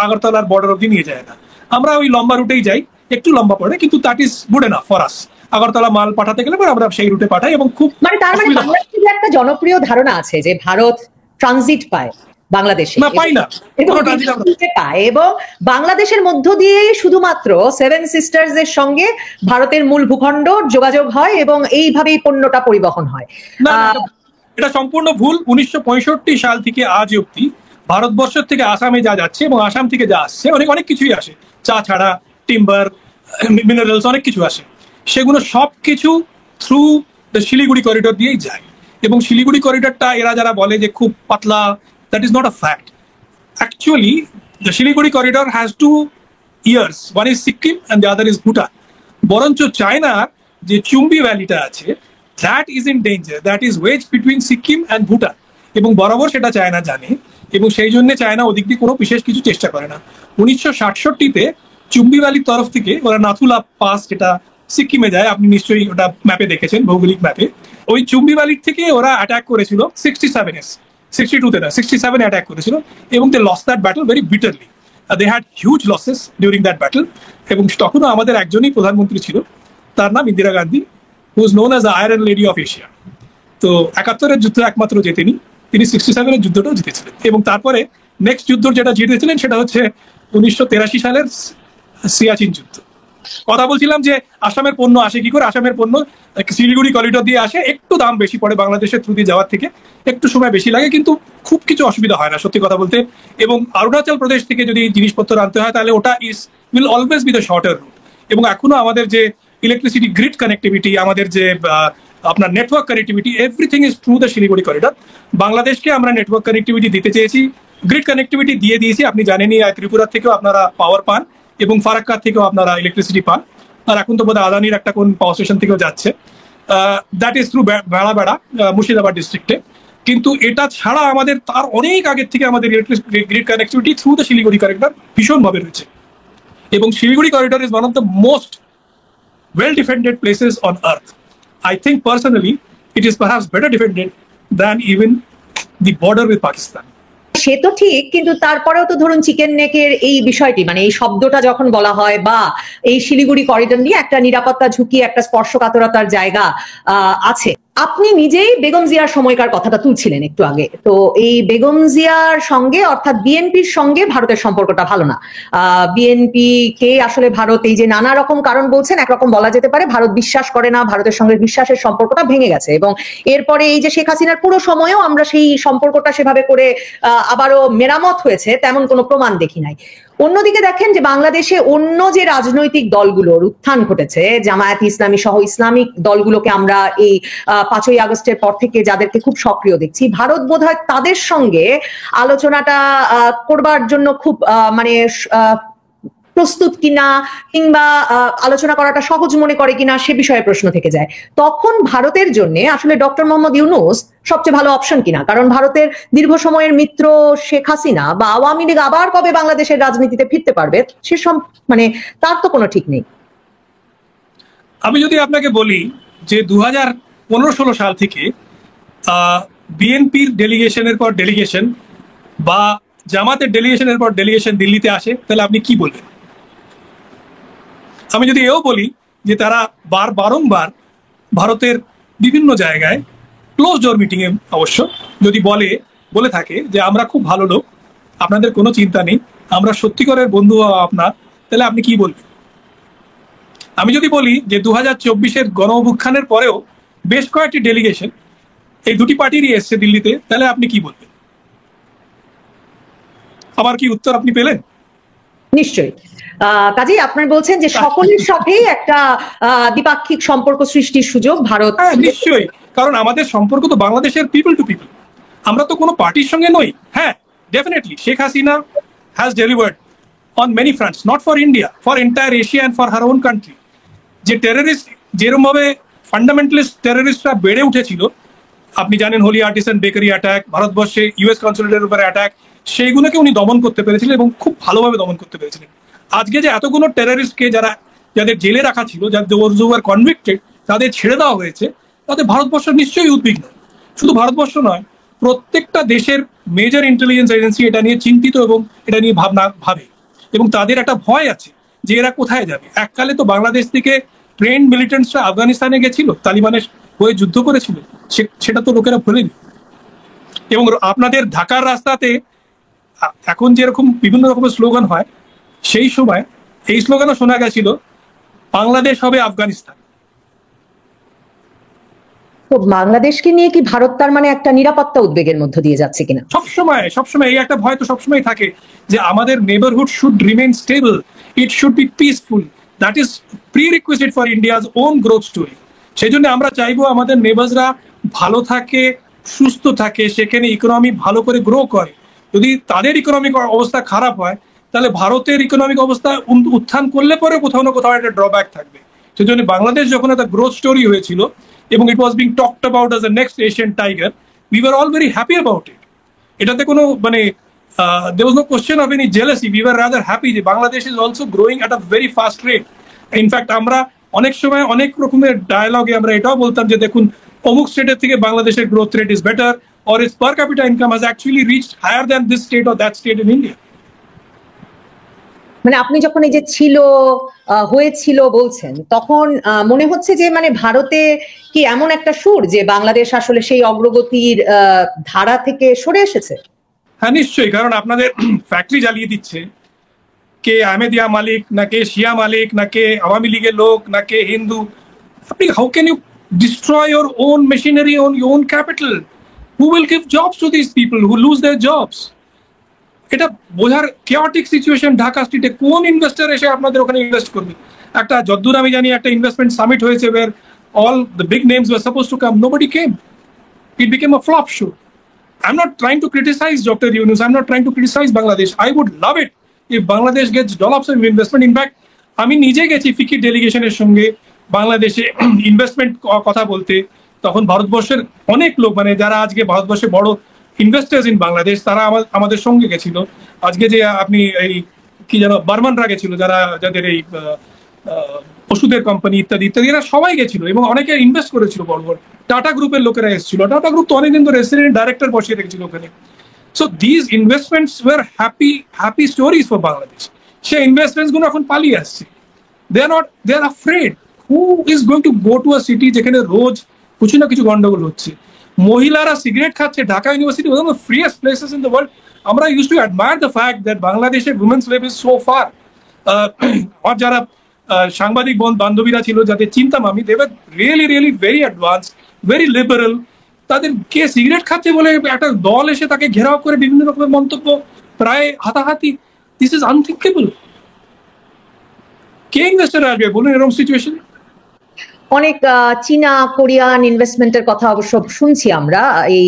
আগরতলার বর্ডার অব্দি নিয়ে যায় না। আমরা ওই লম্বা রুটেই যাই, একটু লম্বা পড়ে, কিন্তু that is good enough for us. Agartala মাল পাঠাতে গেলে আমরা সেই রুটে পাঠাই এবং খুব মানে তার মানে বাংলাদেশের একটা জনপ্রিয় ধারণা আছে যে ভারত ট্রানজিট পায় বাংলাদেশে, পাই না পায়, এবং বাংলাদেশের মধ্য দিয়ে শুধুমাত্র সেভেন সিস্টার্স এর সঙ্গে ভারতের মূল ভূখণ্ড যোগাযোগ হয় এবং এইভাবেই পণ্যটা পরিবহন হয়। এটা সম্পূর্ণ ভুল। 1965 সাল থেকে আজ অব্দি ভারতবর্ষের থেকে আসামে যা যাচ্ছে এবং আসাম থেকে যা আসছে, অনেক কিছুই আসে, চা ছাড়া টিম্বার, মিনারেলস, অনেক কিছু আসে, সেগুলো সবকিছু থ্রু দ্য শিলিগুড়ি করিডোর দিয়েই যায়। এবং শিলিগুড়ি করিডোরটা এরা যারা বলে যে খুব পাতলা, that is not a fact. Actually the Siliguri corridor has 2 ears, one is Sikkim and the other is Bhutan. বরঞ্চ চায়নার যে চুম্বি ভ্যালিটা আছে, that is in danger, that is wedged between Sikkim and Bhutan, এবং বরাবর সেটা চায়না জানে, এবং সেই জন্য চায়না ওদিক দিয়ে কোনো বিশেষ কিছু চেষ্টা করে না। 1967-তে চুম্বি ভ্যালির তরফ থেকে ওরা নাথুলা পাস, যেটা সিকিমে যায়, আপনি নিশ্চয়ই ওটা ম্যাপে দেখেছেন, ভৌগোলিক ম্যাপে, ওই চুম্বি ভ্যালির থেকে ওরা অ্যাটাক করেছিল 62-তে না 67 অ্যাটাক করেছিল, এবং they lost that battle very bitterly. They had huge losses during that battle. এবং তখনও আমাদের একজনই প্রধানমন্ত্রী ছিল, তার নাম Indira Gandhi, who is known as the iron lady of Asia. তো 71-এর যুদ্ধ একমাত্র জেতেনি, তিনি 67-এর যুদ্ধটাও জিতেছিলেন। এবং তারপরে নেক্সট যুদ্ধ যেটা জিতেছিলেন সেটা হচ্ছে 1983 সালের সিয়াচিন যুদ্ধ। কথা বলছিলাম যে আসামের পণ্য আসে কি করে। আসামের পণ্য শিলিগুড়ি করিডোর দিয়ে আসে, একটু দাম বেশি পড়ে বাংলাদেশের থ্রু দিয়ে যাওয়ার থেকে, একটু সময় বেশি লাগে, কিন্তু খুব কিছু অসুবিধা হয় না সত্যি কথা বলতে। এবং অরুণাচল প্রদেশ থেকে যদি জিনিসপত্র আনতে হয় তাহলে ওটা will always be the shorter route. এবং এখনো আমাদের যে ইলেকট্রিসিটি গ্রিড কানেক্টিভিটি, আমাদের যে আপনার network connectivity, everything is through the Siliguri corridor. বাংলাদেশকে আমরা নেটওয়ার্ক কানেক্টিভিটি দিতে চেয়েছি, গ্রিড কানেক্টিভিটি দিয়ে দিয়েছি। আপনি জানেনই ত্রিপুরা থেকেও আপনারা পাওয়ার পান এবং ফারাক্কার থেকেও আপনারা ইলেকট্রিসিটি পান, আর এখন তো বোধহয় আদানির একটা কোন পাওয়ার স্টেশন থেকেও যাচ্ছে। দ্যাট ইজ থ্রু বেড়াবেড়া, মুর্শিদাবাদ ডিস্ট্রিক্টে। কিন্তু এটা ছাড়া আমাদের তার অনেক আগের থেকে আমাদের grid connectivity through the Siliguri corridor ভীষণভাবে রয়েছে। এবং Siliguri corridor is one of the most well defended places on earth. I think personally it is perhaps better defended than even the border with Pakistan. সে তো ঠিক, কিন্তু তারপরেও তো ধরুন চিকেন নেকের এই বিষয়টি, মানে এই শব্দটা যখন বলা হয়, বা এই শিলিগুড়ি করিডোর নিয়ে একটা নিরাপত্তা ঝুঁকি, একটা স্পর্শকাতরতার জায়গা আছে। আপনি নিজেই বেগম জিয়ার সময়কার কথাটা তুলছিলেন একটু আগে। তো এই বেগম জিয়ার সঙ্গে, অর্থাৎ বিএনপির সঙ্গে ভারতের সম্পর্কটা ভালো না। বিএনপি কে আসলে ভারত এই যে নানা রকম কারণ বলছেন, একরকম বলা যেতে পারে ভারত বিশ্বাস করে না, ভারতের সঙ্গে বিশ্বাসের সম্পর্কটা ভেঙে গেছে। এবং এরপরে এই যে শেখ হাসিনার পুরো সময়েও আমরা সেই সম্পর্কটা সেভাবে করে আবারও মেরামত হয়েছে তেমন কোনো প্রমাণ দেখি নাই। অন্যদিকে দেখেন যে বাংলাদেশে অন্য যে রাজনৈতিক দলগুলোর উত্থান ঘটেছে, জামায়াত ইসলামী সহ ইসলামিক দলগুলোকে আমরা এই 5ই আগস্টের পর থেকে যাদেরকে খুব সক্রিয় দেখছি, ভারত বোধহয় তাদের সঙ্গে আলোচনাটা করবার জন্য খুব মানে প্রস্তুত কিনা, কিংবা আলোচনা করাটা সহজ মনে করে কিনা, সে বিষয়ে প্রশ্ন থেকে যায়। তখন ভারতের জন্য আসলে ডক্টর মোহাম্মদ ইউনূস সবচেয়ে ভালো অপশন কিনা? কারণ ভারতের দীর্ঘ সময়ের মিত্র শেখ হাসিনা বা আওয়ামী লীগ আবার কবে বাংলাদেশের রাজনীতিতে ফিরতে পারবে সেসব মানে তার তো কোনো ঠিক নেই। আমি যদি আপনাকে বলি যে 2015-16 সাল থেকে বিএনপির ডেলিগেশনের পর ডেলিগেশন বা জামাতের ডেলিগেশনের পর ডেলিগেশন দিল্লিতে আসে, তাহলে আপনি কি বলবেন? আমি যদি এও বলি যে তারা বারংবার ভারতের বিভিন্ন জায়গায় ক্লোজ ডোর মিটিং এ অবশ্য যদি বলে থাকে যে আমরা খুব ভালো লোক, আপনাদের কোনো চিন্তা নেই, আমরা সত্যিকারের বন্ধু আপনার, তাহলে আপনি কি বলবেন? আমি যদি বলি যে 2024-এর গণ অভ্যুত্থানের পরেও বেশ কয়েকটি ডেলিগেশন এই দুটি পার্টিরই এসছে দিল্লিতে, তাহলে আপনি কি বলবেন? আমার কি উত্তর আপনি পেলেন? নিশ্চয়ই। কাজেই আপনার বলছেন যে সকলের সাথেই একটা দ্বিপাক্ষিক সম্পর্ক সৃষ্টির সুযোগ ভারত। হ্যাঁ, নিশ্চয়ই, কারণ আমাদের সম্পর্ক তো বাংলাদেশের পিপল টু পিপল, আমরা তো কোনো পার্টির সঙ্গে নই। হ্যাঁ, definitely Sheikh Hasina has delivered on many fronts, not for India, for entire Asia and for her own country. যে টেররিস্ট, যেরকমভাবে ফান্ডামেন্টালিস্ট টেররিস্টরা বেড়ে উঠেছিল, আপনি জানেন হোলি আর্টিসান বেকারি অ্যাটাক, ভারতবর্ষে ইউএস কনসুলেটের উপরে অ্যাটাক, সেইগুলোকে উনি দমন করতে পেরেছিলেন এবং খুব ভালোভাবে দমন করতে পেরেছিলেন। আজকে যে এতগুলো টেররিস্টকে যাদের জেলে রাখা ছিল, যাদের কনভিক্টেড, তাদের ছেড়ে দেওয়া হয়েছে, তাতে ভারতবর্ষ নিশ্চয়ই উদ্বিগ্ন। শুধু ভারতবর্ষ নয়, প্রত্যেকটা দেশের মেজর ইন্টেলিজেন্স এজেন্সি এটা নিয়ে চিন্তিত এবং এটা নিয়ে ভাবে, এবং তাদের একটা ভয় আছে যে এরা কোথায় যাবে। এককালে তো বাংলাদেশ থেকে ট্রেন মিলিটেন্টসরা আফগানিস্তানে গেছিল, তালিবানের হয়ে যুদ্ধ করেছিল, সেটা তো লোকেরা ভুলেনি। এবং আপনাদের ঢাকার রাস্তাতে এখন যেরকম বিভিন্ন রকমের স্লোগান হয়, সেই সময় এই স্লোগানও শোনা গেছিল, বাংলাদেশ হবে আফগানিস্তান। তো বাংলাদেশকে নিয়ে কি ভারত তার মানে একটা নিরাপত্তা উদ্বেগের মধ্য দিয়ে যাচ্ছে কিনা? সবসময় এই একটা ভয় তো সবসময় থাকে যে আমাদের neighbourhood should remain stable, it should be peaceful, that is prerequisite for India's own growth story. সেই জন্য আমরা চাইবো আমাদের নেবার্সরা ভালো থাকে, সুস্থ থাকে, সেখানে ইকোনমি ভালো করে গ্রো করে। যদি তাদের ইকোনমিক অবস্থা খারাপ হয়, তাহলে ভারতের ইকোনমিক অবস্থা উত্থান করলে পরে কোথাও না কোথাও একটা ড্রব্যাক থাকবে। সেই জন্য বাংলাদেশ যখন একটা গ্রোথ স্টোরি হয়েছিল এবং it was being talked about as a next Asian tiger, we were all very happy about it. এটাতে কোনো there was no question of any jealousy. We were rather happy যে Bangladesh is also growing at a very fast rate. In fact আমরা অনেক সময় অনেক রকমের ডায়ালগে আমরা এটাও বলতাম যে দেখুন, অমুক স্টেটের থেকে বাংলাদেশের growth rate is better, or its per capita income has actually reached higher than this state or that state in India. মানে আপনি যখন এই যে হয়েছিল বলছেন, তখন মনে হচ্ছে যে মানে ভারতে কি এমন একটা সুর যে বাংলাদেশ আসলে সেই অগ্রগতির ধারা থেকে সরে এসেছে? হ্যাঁ, নিশ্চয়ই, কারণ আপনাদের ফ্যাক্টরি জ্বালিয়ে দিচ্ছে কে আহমেদিয়া মালিক, না কে শিয়া মালিক, না কে আওয়ামী লীগের লোক, না কে হিন্দু। আপনি how can you destroy your own machinery, own your own capital? Who will give jobs to this people who lose their jobs? এটা বোঝার কেওটিক সিচুয়েশন ঢাকা স্ট্রিটে। কোন ইনভেস্টার এসে আপনাদের ওখানে ইনভেস্ট করবে? একটা যদ্দূর আমি জানি একটা ইনভেস্টমেন্ট সামিট হয়েছে where all the big names were supposed to come, nobody came. It became a flop show. I'm not trying to criticize Dr. Yunus, I'm not trying to criticize Bangladesh. I would love it if Bangladesh gets dollops of investment. In fact, আমি নিজে গেছি ফিকি ডেলিগেশনের সঙ্গে বাংলাদেশে investment কথা বলতে। তখন ভারতবর্ষের অনেক লোক, মানে যারা আজকে ভারতবর্ষে বড় ইনভেস্টার্স ইন বাংলাদেশ, তারা আমাদের সঙ্গে গেছিল। আজকে যে আপনি এই কি যেন বার্মানরা গেছিল, যাদের এই ওষুধের কোম্পানি ইত্যাদি ইত্যাদি, এরা সবাই গেছিল এবং অনেকে ইনভেস্ট করেছিল। বড় বড় টাটা গ্রুপের লোকেরা এসেছিল। টাটা গ্রুপ তো অনেকদিন ধরে রেসিডেন্ট ডাইরেক্টর বসিয়ে রেখেছিল ওখানে। So these investments were happy stories for Bangladesh. সেই ইনভেস্টমেন্টস গুলো এখন পালিয়ে আসছে। They are afraid. Who is going to go to a city যেখানে রোজ কিছু না কিছু গন্ডগোল হচ্ছে? মহিলারা সিগারেট খাচ্ছে। Dhaka university one of the freest places in the world. আমরা use to admire the fact that বাংলাদেশের women's life is so far. আর যারা সাংবাদিক বান্ধবীরা ছিল, যাদের চিন্তাম আমি, they were really really very advance, very liberal. তাদের কে সিগারেট খাচ্ছে বলে একটা দল এসে তাকে ঘেরাও করে বিভিন্ন রকমের মন্তব্য, প্রায় হাতাহাতি। This is unthinkable. K investor আসবে বলুন এরকম সিচুয়েশন? অনেক চীনা কোরিয়ান ইনভেস্টমেন্টের কথা অবশ্য শুনছি আমরা। এই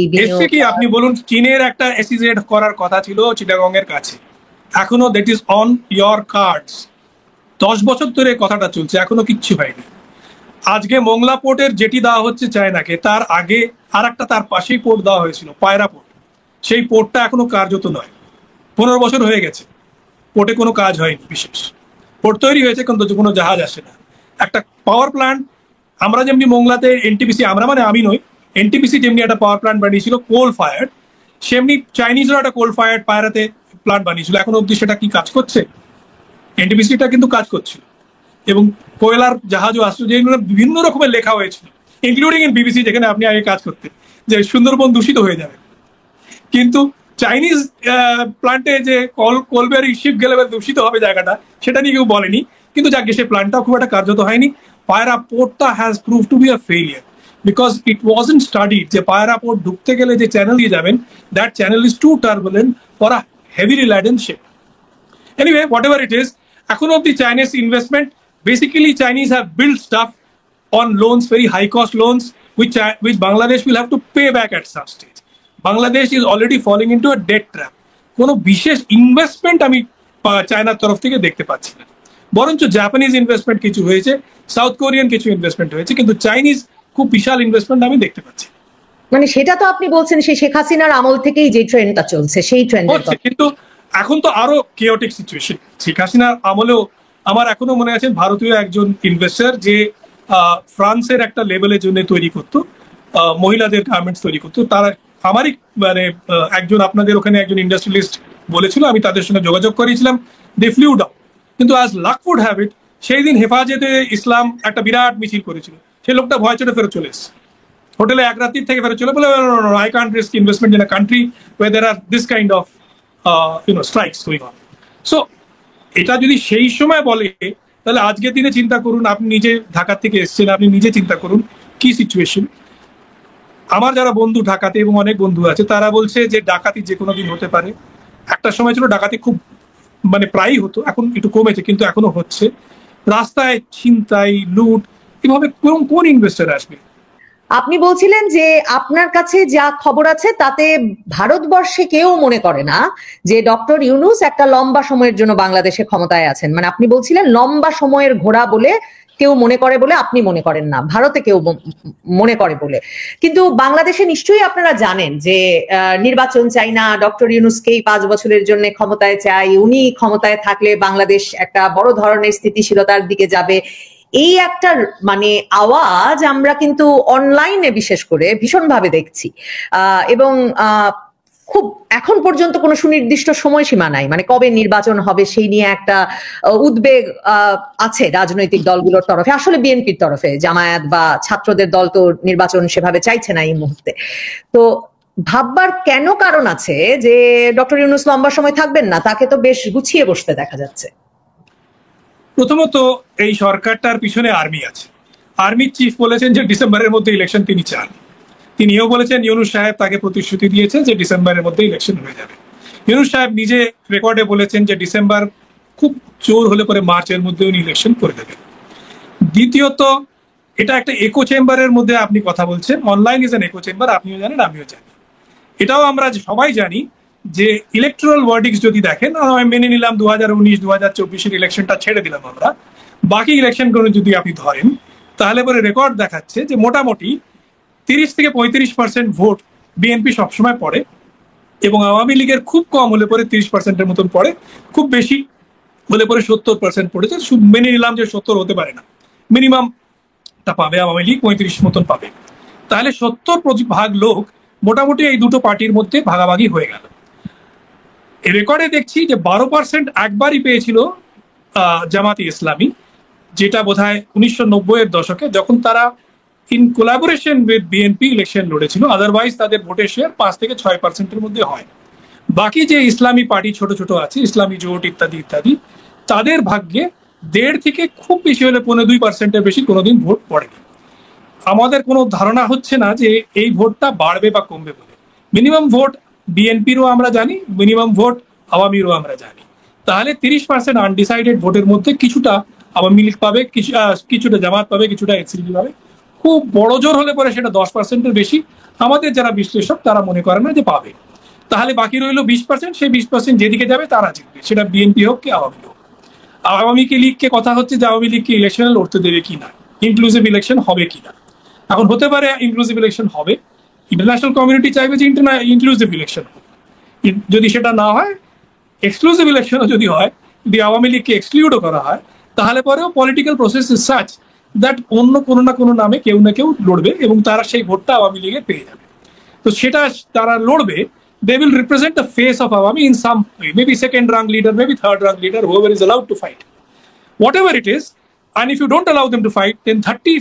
কি আপনি বলুন, চীনের একটা এসইজেড করার কথা ছিল চিটাগং এর কাছে, এখনো that is on your cards. 10 বছর ধরে কথাটা চলছে, এখনো কিচ্ছু হয়নি। আজকে মোংলা পোর্টের যেটি দেওয়া হচ্ছে চায়নাকে, তার আগে আর একটা তার পাশেই পোর্ট দেওয়া হয়েছিল, পায়রা পোর্ট। সেই পোর্টটা এখনো কার্যত নয়। 15 বছর হয়ে গেছে, পোর্টে কোনো কাজ হয়নি বিশেষ। পোর্ট তৈরি হয়েছে কিন্তু কোনো জাহাজ আসে না। একটা পাওয়ার প্ল্যান্ট আমরা যেমনি মোংলাতে এনটিপিসি, আমরা মানে আমি নই, এনটিপিসি যেমনি একটা পাওয়ার প্ল্যান্ট বানিয়েছিল কোল ফায়ার্ড, সেমনি চাইনিজরা একটা কোল ফায়ার্ড পায়রাতে প্ল্যান্ট বানিয়েছিল। এখন অব্দি সেটা কি কাজ করছে? এনটিপিসিটা কিন্তু কাজ করছিল, এবং কোয়লার জাহাজও আসছে, যেগুলো বিভিন্ন রকমের লেখা হয়েছিল, ইনক্লুডিং ইন বিবিসি, যেখানে আপনি আগে কাজ করতেন, যে সুন্দরবন দূষিত হয়ে যাবে। কিন্তু চাইনিজ প্ল্যান্টে যে কোলবেরি শিপ গেলে দূষিত হবে জায়গাটা, সেটা নিয়ে কেউ বলেনি। কিন্তু যাকে সেই প্ল্যান্টটাও খুব একটা কার্যত হয়নি। পায়রা পোর্টটা has prove to be a failure because it wasn't studied যে পায়রা পোর্ট ঢুকতে গেলে যে চ্যানেল দিয়ে যাবেন, that channel is too turbulent for a heavily laden ship. Anyway, whatever it is, echo of the Chinese investment, basically Chinese have built stuff on loans, very high cost loans, which Bangladesh will have to pay back at some stage. Bangladesh is already falling into a debt trap. কোনো বিশেষ investment আমি চায়নার তরফ থেকে দেখতে পাচ্ছি না, বরঞ্চ জাপানিজ ইনভেস্টমেন্ট কিছু হয়েছে, সাউথ কোরিয়ান কিছু ইনভেস্টমেন্ট হয়েছে, কিন্তু চাইনিজ খুব বিশাল ইনভেস্টমেন্ট আমি দেখতে পাচ্ছি। মানে সেটা তো আপনি বলছেন সেই শেখ হাসিনার আমল থেকেই যে ট্রেন্ডটা চলছে সেই ট্রেন্ড, কিন্তু এখন তো আরো কেওটিক সিচুয়েশন। শেখ হাসিনার আমলেও আমার এখনো মনে আছে ভারতীয় একজন ইনভেস্টর যে ফ্রান্সের একটা লেভেলের জন্য তৈরি করতো, মহিলাদের গার্মেন্টস তৈরি করতো, তারা আমারই মানে একজন আপনাদের ওখানে একজন ইন্ডাস্ট্রিয়ালিস্ট বলেছিল, আমি তাদের সঙ্গে যোগাযোগ করেছিলাম, দে ফ্লিউ ডাউন। কিন্তু as luck would have it, সেই দিন হেফাজতে ইসলাম একটা বিরাট মিছিল করেছিল, সেই লোকটা ভয় চলে ফেরত চলে এসেছে হোটেলে, এক রাত্রির থেকে ফেরত চলে বলে I can't risk investment in a country where there are this kind of strikes going on. So এটা যদি সেই সময় বলে, তাহলে আজকের দিনে চিন্তা করুন, আপনি নিজে ঢাকা থেকে এসেছেন, আপনি নিজে চিন্তা করুন কি সিচুয়েশন। আমার যারা বন্ধু ঢাকাতে এবং অনেক বন্ধু আছে, তারা বলছে যে ডাকাতি যে কোনো দিন হতে পারে। একটা সময় ছিল ডাকাতি খুব মানে প্রায়ই হতো, এখন একটু কমেছে, কিন্তু এখনো হচ্ছে। রাস্তায় ছিনতাই, লুট, এভাবে কোন ইনভেস্টর আসবে? আপনি বলছিলেন যে আপনার কাছে যা খবর আছে তাতে ভারতবর্ষে কেউ মনে করে না যে ডক্টর ইউনূস একটা লম্বা সময়ের জন্য বাংলাদেশে ক্ষমতায় আছেন। মানে আপনি বলছিলেন লম্বা সময়ের ঘোড়া বলে কেউ মনে করে বলে আপনি মনে করেন না, ভারতে কেউ মনে করে বলে। কিন্তু বাংলাদেশে নিশ্চয়ই আপনারা জানেন যে নির্বাচন চাই না, ডক্টর ইউনূসকেই 5 বছরের জন্য ক্ষমতায় চাই, উনি ক্ষমতায় থাকলে বাংলাদেশ একটা বড় ধরনের স্থিতিশীলতার দিকে যাবে। এই একটা মানে আওয়াজ আমরা কিন্তু অনলাইনে বিশেষ করে ভীষণভাবে দেখছি, এবং খুব এখন পর্যন্ত কোনো সুনির্দিষ্ট সময়সীমা নাই, মানে কবে নির্বাচন হবে সেই নিয়ে একটা উদ্বেগ আছে রাজনৈতিক দলগুলোর তরফে, আসলে বিএনপির তরফে। জামায়াত বা ছাত্রদের দল তো নির্বাচন সেভাবে চাইছে না এই মুহূর্তে। তো ভাববার কেন কারণ আছে যে ডক্টর ইউনূস লম্বা সময় থাকবেন না? তাকে তো বেশ গুছিয়ে বসতে দেখা যাচ্ছে। প্রথমত এই সরকারটার পিছনে আর্মি আছে। আর্মির চিফ বলেছেন যে ডিসেম্বরের মধ্যে ইলেকশন তিনি চান। তিনিও বলেছেন, ইউনূস সাহেব তাকে প্রতিশ্রুতি দিয়েছে যে ডিসেম্বরের মধ্যে ইলেকশন হয়ে যাবে। ইউনূস সাহেব নিজে রেকর্ডে বলেছেন যে ডিসেম্বর খুব জোর হলে পরে মার্চের মধ্যে উনি ইলেকশন করে দেবেন। দ্বিতীয়ত, এটা একটা একো চেম্বারের মধ্যে আপনি কথা বলছেন, অনলাইন ইজ এন একো চেম্বার, আপনিও জানেন আমিও জানি। এটাও আমরা সবাই জানি যে ইলেকট্রাল ওয়ার্ডিক্স যদি দেখেন, আমি মেনে নিলাম 2019 2024-এর ইলেকশনটা ছেড়ে দিলাম আমরা, বাকি ইলেকশনগুলো যদি আপনি ধরেন, তাহলে পরে রেকর্ড দেখাচ্ছে যে মোটামুটি 30 থেকে 35% ভোট বিএনপি সবসময় পড়ে, এবং আওয়ামী লীগের খুব কম হলে পরে 30%-এর মতন পড়ে, খুব বেশি হলে পরে 70% পড়েছে। মেনে নিলাম যে 70 হতে পারে না, মিনিমামটা পাবে আওয়ামী লীগ, 35 মতন পাবে। তাহলে 70% লোক মোটামুটি এই দুটো পার্টির মধ্যে ভাগাভাগি হয়ে গেল। রেকর্ডে দেখছি যে 12% একবারই পেয়েছিল জামাতি ইসলামী, যেটা বোধহয় 1990-এর দশকে, যখন তারা in collaboration with BNP election লড়েছিল। আদারওয়াইজ তাদের ভোটের শেয়ার 5 থেকে 6%-এর মধ্যে হয়। বাকি যে ইসলামী পার্টি ছোট ছোট আছে, ইসলামী জোট ইত্যাদি ইত্যাদি, তাদের ভাগ্যে 1.5 থেকে খুব বেশি হলে 2% বেশি কোনোদিন ভোট পড়েনি। আমাদের কোনো ধারণা হচ্ছে না যে এই ভোটটা বাড়বে বা কমবে বলে। মিনিমাম ভোট বিএনপিরও আমরা জানি, মিনিমাম ভোট আওয়ামীরও আমরা জানি। তাহলে 30% আনডিসাইডেড ভোটের মধ্যে কিছুটা আওয়ামী লীগ পাবে, কিছুটা জামাত পাবে, কিছুটা এনসিপি পাবে। খুব বড় জোর হলে পরে সেটা 10%-এর বেশি আমাদের যারা বিশ্লেষক তারা মনে করে না যে পাবে। তাহলে বাকি রইল 20%, সেই 20% যেদিকে যাবে তারা জিতবে, সেটা বিএনপি হোক কি আওয়ামী হোক। আওয়ামী লীগকে কথা হচ্ছে যে আওয়ামী লীগকে ইলেকশনে লড়তে দেবে কিনা, ইনক্লুসিভ ইলেকশন হবে কিনা। এখন হতে পারে ইনক্লুসিভ ইলেকশন হবে, ইন্টারন্যাশনাল কমিউনিটি চাইবে যে ইনক্লুসিভ ইলেকশন হোক। যদি সেটা না হয়, এক্সক্লুসিভ ইলেকশনও যদি হয়, যদি আওয়ামী লীগকে এক্সক্লুডও করা হয়, তাহলে পরেও political process is such that অন্য কোনো না কোনো নামে কেউ না কেউ লড়বে এবং তারা সেই ভোটটা আওয়ামী লীগে পেয়ে যাবে। তো সেটা তারা লড়বে, they will represent the face of Awami in some way, maybe second rank leader, maybe third rank leader, whoever is allowed to fight. Whatever it is, and if you don't allow them to fight, then 30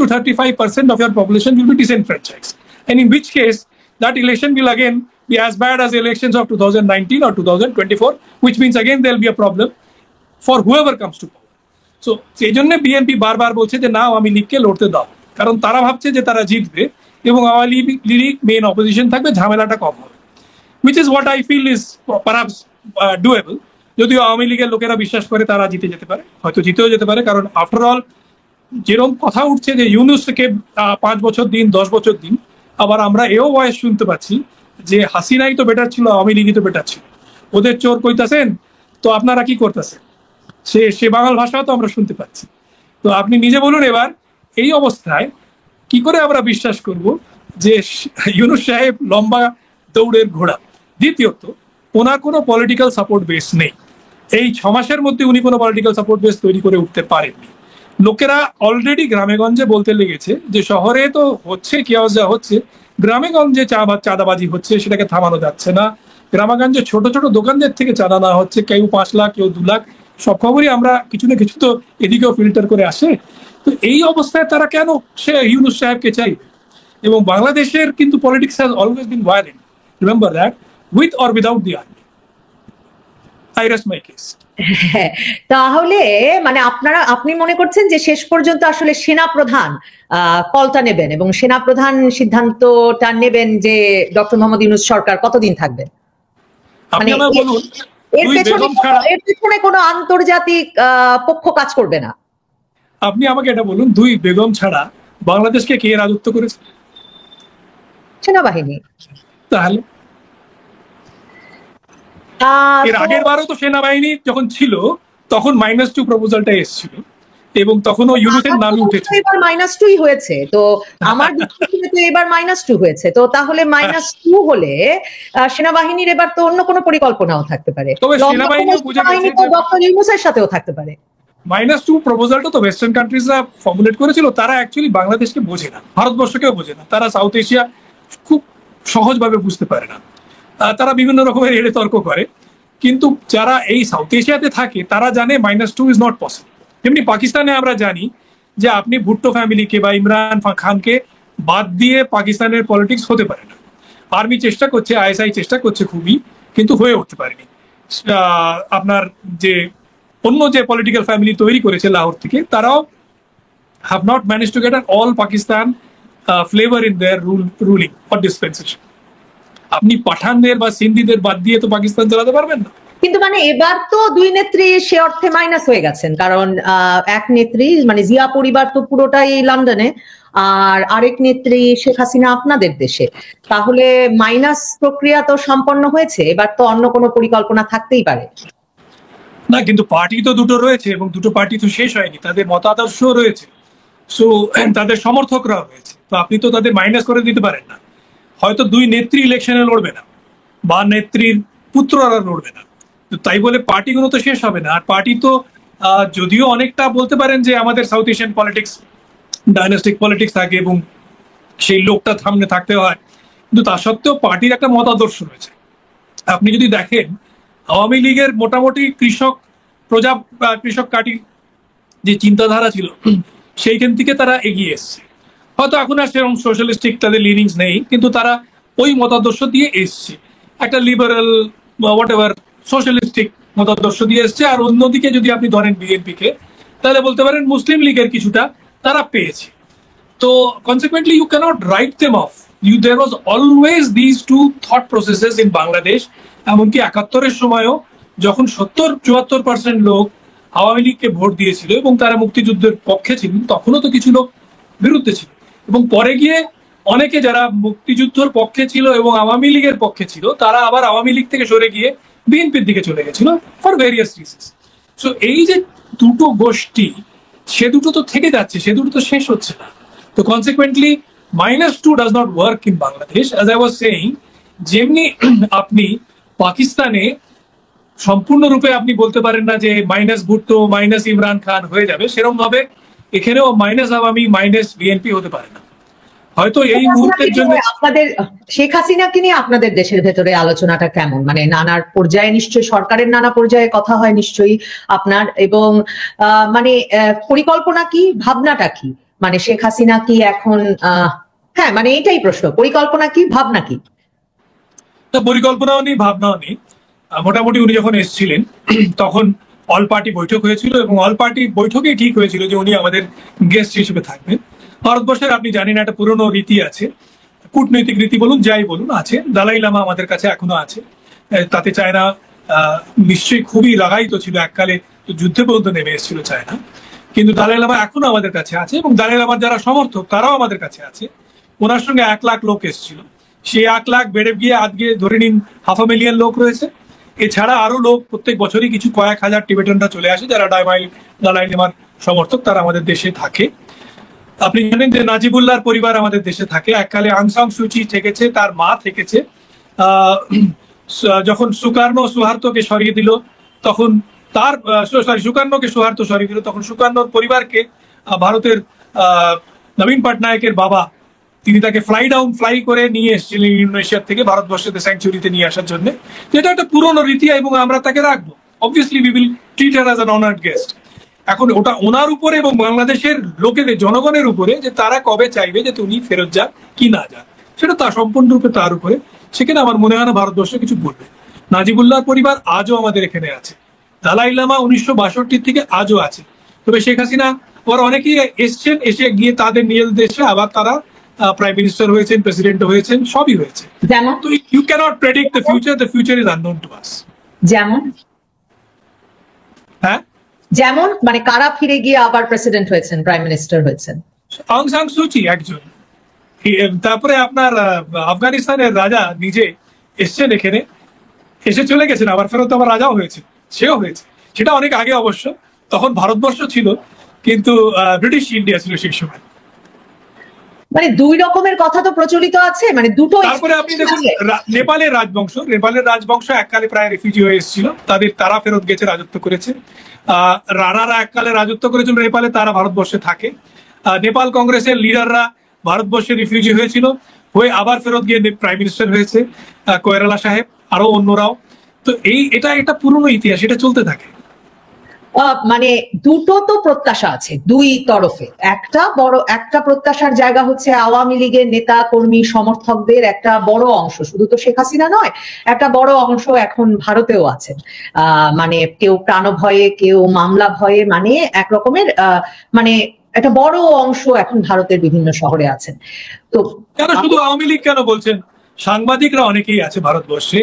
to 35% of your population will be disenfranchised. And in which case, that election will again be as bad as the elections of 2019 or 2024, which means again there will be a problem for whoever comes to power. So, সেই জন্য BNP বারবার বলছে যে না আওয়ামী লীগকে লড়তে দাও, কারণ তারা ভাবছে যে তারা জিতবে এবং আওয়ামী লীগ মেইন অপোজিশন থাকবে, ঝামেলাটা কম হবে, which is what I feel is perhaps doable. যদিও আওয়ামী লীগের লোকেরা বিশ্বাস করে তারা জিতে যেতে পারে, হয়তো জিতেও যেতে পারে, কারণ আফটার অল যেরকম কথা উঠছে যে ইউনূসকে 5 বছর দিন 10 বছর দিন, আবার আমরা এও ভয়েস শুনতে পাচ্ছি যে হাসিনাই তো বেটার ছিল, আওয়ামী লীগই তো বেটার ছিল, ওদের চোর কইতাছেন তো আপনারা কি করতেছেন, সে বাংলা ভাষাও তো আমরা শুনতে পাচ্ছি। তো আপনি নিজে বলুন এবার এই অবস্থায় কি করে আমরা বিশ্বাস করব যে ইউনূস সাহেব লম্বা দৌড়ের ঘোড়া? দ্বিতীয়ত, ওনার কোনো পলিটিক্যাল সাপোর্ট বেস নেই, এই 6 মাসের মধ্যে উনি কোনো পলিটিক্যাল সাপোর্ট বেস তৈরি করে উঠতে পারেননি। লোকেরা অলরেডি গ্রামে গঞ্জে বলতে লেগেছে যে শহরে তো হচ্ছে কিয়াস যা হচ্ছে, গ্রামে গঞ্জে চাঁদাবাজি হচ্ছে, সেটাকে থামানো যাচ্ছে না। গ্রামাগঞ্জে ছোট ছোট দোকানদের থেকে চাঁদা নেওয়া হচ্ছে, কেউ 5 লাখ, কেউ 2 লাখ, সব খবরই আমরা কিছু না কিছু তো এদিকেও ফিল্টার করে আসে। তো এই অবস্থায় তারা কেন সে ইউনূস সাহেবকে চাইবে? এবং বাংলাদেশের কিন্তু politics has always been violent, remember that, with or without the army. I rest my case. তাহলে মানে আপনি মনে করছেন যে শেষ পর্যন্ত আসলে সেনা প্রধান কলটা নেবেন এবং সেনা প্রধান সিদ্ধান্তটা নেবেন যে ডক্টর মোহাম্মদ ইউনূস সরকার কতদিন থাকবেন? মানে এর পেছনে কোনো আন্তর্জাতিক পক্ষ কাজ করবে না? আপনি আমাকে এটা বলুন, 2 বেগম ছাড়া বাংলাদেশকে কে রাজত্ব করেছে? সেনাবাহিনী। তাহলে এর আগের বারও তো সেনাবাহিনী যখন ছিল তখন -2 প্রপোজালটা এসেছিল এবং তখনও ইউনূসের নামই উঠেছে। এবার -2 হয়েছে, তো আমার দৃষ্টিতে এবার -2 হয়েছে, তো তাহলে -2 হলে সেনাবাহিনীর এবার তো অন্য কোনো পরিকল্পনাও থাকতে পারে, তবে সেনাবাহিনীও বুঝে গেছে যে ডক্টর ইউনূসের সাথেও থাকতে পারে। -2 প্রপোজালটা তো ওয়েস্টার্ন কান্ট্রিজরা ফর্মুলেট করেছিল, তারা অ্যাকচুয়ালি বাংলাদেশকে বোঝে না, ভারতবর্ষকেও বোঝে না, তারা সাউথ এশিয়া খুব সহজভাবে বুঝতে পারে না, তারা বিভিন্ন রকমের এড়ে তর্ক করে। কিন্তু যারা এই সাউথ এশিয়াতে থাকে তারা জানে -2 ইজ নট পসিবল। যেমনি পাকিস্তানে আমরা জানি যে আপনি ভুট্টো ফ্যামিলিকে বা ইমরান খানকে বাদ দিয়ে পাকিস্তানের পলিটিক্স হতে পারে না। আর্মি চেষ্টা করছে, আইএসআই চেষ্টা করছে খুবই, কিন্তু হয়ে উঠতে পারেনি। আপনার যে অন্য যে পলিটিক্যাল ফ্যামিলি তৈরি করেছে লাহোর থেকে, তারাও have not manage to get an all Pakistan flavour in their ruling or dispensation. আপনি পাঠানদের বা সিন্ধিদের বাদ দিয়ে তো পাকিস্তান চালাতে পারবেন না। কিন্তু মানে এবার তো 2 নেত্রী সে অর্থে মাইনাস হয়ে গেছেন, কারণ এক নেত্রী মানে জিয়া পরিবার তো পুরোটাই লন্ডনে, আর আরেক নেত্রী শেখ হাসিনা আপনাদের দেশে, তাহলে মাইনাস প্রক্রিয়া তো সম্পন্ন হয়েছে, এবার তো অন্য কোনো পরিকল্পনা থাকতেই পারে না। কিন্তু পার্টি তো দুটো রয়েছে এবং দুটো পার্টি তো শেষ হয়নি, তাদের মতাদর্শ রয়েছে, সো তাদের সমর্থকরাও রয়েছে, তো আপনি তো তাদের মাইনাস করে দিতে পারেন না। হয়তো 2 নেত্রী ইলেকশনে লড়বে না বা নেত্রীর পুত্ররা লড়বে না, তাই বলে পার্টিগুলো তো শেষ হবে না। আর পার্টি তো যদিও অনেকটা বলতে পারেন যে আমাদের সাউথ এশিয়ান পলিটিক্স ডাইনাস্টিক পলিটিক্স থাকে এবং সেই লোকটা সামনে থাকতে হয়, কিন্তু তা সত্ত্বেও পার্টির একটা মতাদর্শ রয়েছে। আপনি যদি দেখেন আওয়ামী লীগের মোটামুটি কৃষক কাটির যে চিন্তাধারা ছিল সেইখান থেকে তারা এগিয়ে এসছে। হয়তো এখন আর সেরকম সোশ্যালিস্টিক তাদের লিনিংস নেই, কিন্তু তারা ওই মতাদর্শ দিয়ে এসছে, একটা লিবারেল হোয়াট এভার সোশ্যালিস্টিক মতাদর্শ দিয়ে এসছে। আর অন্যদিকে যদি আপনি ধরেন বিএনপিকে, তাহলে বলতে পারেন মুসলিম লীগের কিছুটা তারা পেয়েছে। তো consequently you cannot write them off. There was always this 2 thought processes in Bangladesh. এমনকি 71-এর সময়ও যখন 70-74% লোক আওয়ামী লীগকে ভোট দিয়েছিল এবং তারা মুক্তিযুদ্ধের পক্ষে ছিলেন, তখনও তো কিছু লোক বিরুদ্ধে ছিল, এবং পরে গিয়ে অনেকে যারা মুক্তিযুদ্ধের পক্ষে ছিল এবং আওয়ামী লীগের পক্ষে ছিল, তারা আবার আওয়ামী লীগ থেকে সরে গিয়ে বিএনপির দিকে চলে গেছিল ফর ভেরিয়াস রিজনস। সো এই যে দুটো গোষ্ঠী, সে দুটো তো থেকে যাচ্ছে, সে দুটো তো শেষ হচ্ছে না। তো consequently -2 does not work in Bangladesh. As I was saying, যেমনি আপনি পাকিস্তানে সম্পূর্ণরূপে আপনি বলতে পারেন না যে মাইনাস ভুট্টো মাইনাস ইমরান খান হয়ে যাবে, সেরকম ভাবে এখানেও মাইনাস আওয়ামী মাইনাস বিএনপি হতে পারে না। হয়তো এই মুহূর্তের জন্য আপনাদের শেখ হাসিনাকে নিয়ে আপনাদের দেশের ভেতরে আলোচনাটা কেমন, মানে নানার পর্যায়ে নিশ্চয়ই সরকারের নানা পর্যায়ে কথা হয় নিশ্চয়ই আপনার, এবং মানে পরিকল্পনা কি, ভাবনাটা কি, মানে শেখ হাসিনা কি এখন হ্যাঁ মানে এটাই প্রশ্ন, পরিকল্পনা কি, ভাবনা কি? পরিকল্পনাও নেই, ভাবনাও নেই। মোটামুটি উনি যখন এসেছিলেন তখন অল পার্টি বৈঠক হয়েছিল এবং অল পার্টি বৈঠকেই ঠিক হয়েছিল যে উনি আমাদের গেস্ট হিসেবে থাকবেন। ভারতবর্ষের আপনি জানেন একটা পুরনো রীতি আছে, কূটনৈতিক রীতি বলুন যাই বলুন আছে, দালাই লামা আমাদের কাছে এখনো আছে। তাতে চায়না নিশ্চয়ই খুবই লাগাইত ছিল, এককালে যুদ্ধে পর্যন্ত নেমে এসেছিল চায়না, কিন্তু দালাই লামা এখনো আমাদের কাছে আছে এবং দালাই লামার যারা সমর্থক তারাও আমাদের কাছে আছে। ওনার সঙ্গে 1 লাখ লোক এসেছিল, সেই 1 লাখ বেড়ে গিয়ে আজকে ধরে নিন 500,000 লোক রয়েছে। এছাড়া আরো লোক প্রত্যেক বছরই কিছু কয়েক হাজার টিবেটানরা চলে আসে যারা দালাই লামার সমর্থক, তারা আমাদের দেশে থাকে। আপনি জানেন যে নাজিবুল্লাহর পরিবার আমাদের দেশে থাকে, এককালে আং সান সু চি থেকেছে, তার মা থেকেছে। যখন সুহার্তোকে সরিয়ে দিল তখন তার সুকার্ণকে সুহার্তো সরিয়ে দিল, তখন সুকার্ণর পরিবারকে ভারতের নবীন পটনায়কের বাবা তিনি তাকে ফ্লাই করে নিয়ে এসেছিলেন ইন্দোনেশিয়ার থেকে ভারতবর্ষের স্যাংচুরিতে নিয়ে আসার জন্য, যেটা একটা পুরনো রীতি এবং আমরা তাকে রাখবো। Obviously we will treat her as an honoured guest. এখন ওটা ওনার উপরে এবং বাংলাদেশের লোকেদের জনগণের উপরে যে তারা কবে চাইবে যে উনি ফেরত যান কি না যান, সেটা তার সম্পূর্ণরূপে তার উপরে। সেখানে আমার মনে হয় না ভারতবর্ষ কিছু বলবে। নাজিবুল্লাহর পরিবার আজও আমাদের এখানে আছে, দালাই লামা 1962 থেকে আজও আছে। তবে শেখ হাসিনা ওরা অনেকেই এসছেন, এসে গিয়ে তাদের নিজেদের দেশে আবার তারা প্রাইম মিনিস্টার হয়েছেন, প্রেসিডেন্ট হয়েছেন, সবই হয়েছে। তো you cannot predict the future is unknown to us. যেমন হ্যাঁ, যেমন মানে কারা ফিরে গিয়ে আবার প্রেসিডেন্ট হয়েছেন, প্রাইম মিনিস্টার হয়েছেন? আং সান সু চি একজন, তারপরে আপনার আফগানিস্তানের রাজা নিজে এসছেন এখানে, এসে চলে গেছেন, আবার ফেরত আবার রাজাও হয়েছে, সেও হয়েছে। সেটা অনেক আগে অবশ্য, তখন ভারতবর্ষ ছিল কিন্তু ব্রিটিশ ইন্ডিয়া ছিল সেই সময়। মানে দুই রকমের কথা তো প্রচলিত আছে, মানে দুটো। তারপরে আপনি দেখুন নেপালের রাজবংশ এককালে প্রায় রেফিউজি হয়ে এসেছিল, তারা ফেরত গেছে, রাজত্ব করেছে। রানারা এককালে রাজত্ব করেছিল নেপালে, তারা ভারতবর্ষে থাকে। নেপাল কংগ্রেসের লিডাররা ভারতবর্ষে রিফিউজি হয়েছিল, হয়ে আবার ফেরত গিয়ে প্রাইম মিনিস্টার হয়েছে, কৈরালা সাহেব, আরো অন্যরাও। তো এটা একটা পুরনো ইতিহাস, এটা চলতে থাকে। মানে দুটো তো প্রত্যাশা আছে দুই তরফে। একটা প্রত্যাশার জায়গা হচ্ছে আওয়ামী লীগের নেতা কর্মী সমর্থকদের একটা বড় অংশ, শুধু তো শেখ হাসিনা নয়, একটা বড় অংশ এখন ভারতেও আছেন। মানে কেউ প্রাণ ভয়ে, কেউ মামলা ভয়ে, মানে এক রকমের মানে একটা বড় অংশ এখন ভারতের বিভিন্ন শহরে আছেন। তো কেন শুধু আওয়ামী লীগ কেন বলছেন, সাংবাদিকরা অনেকেই আছে ভারতবর্ষে।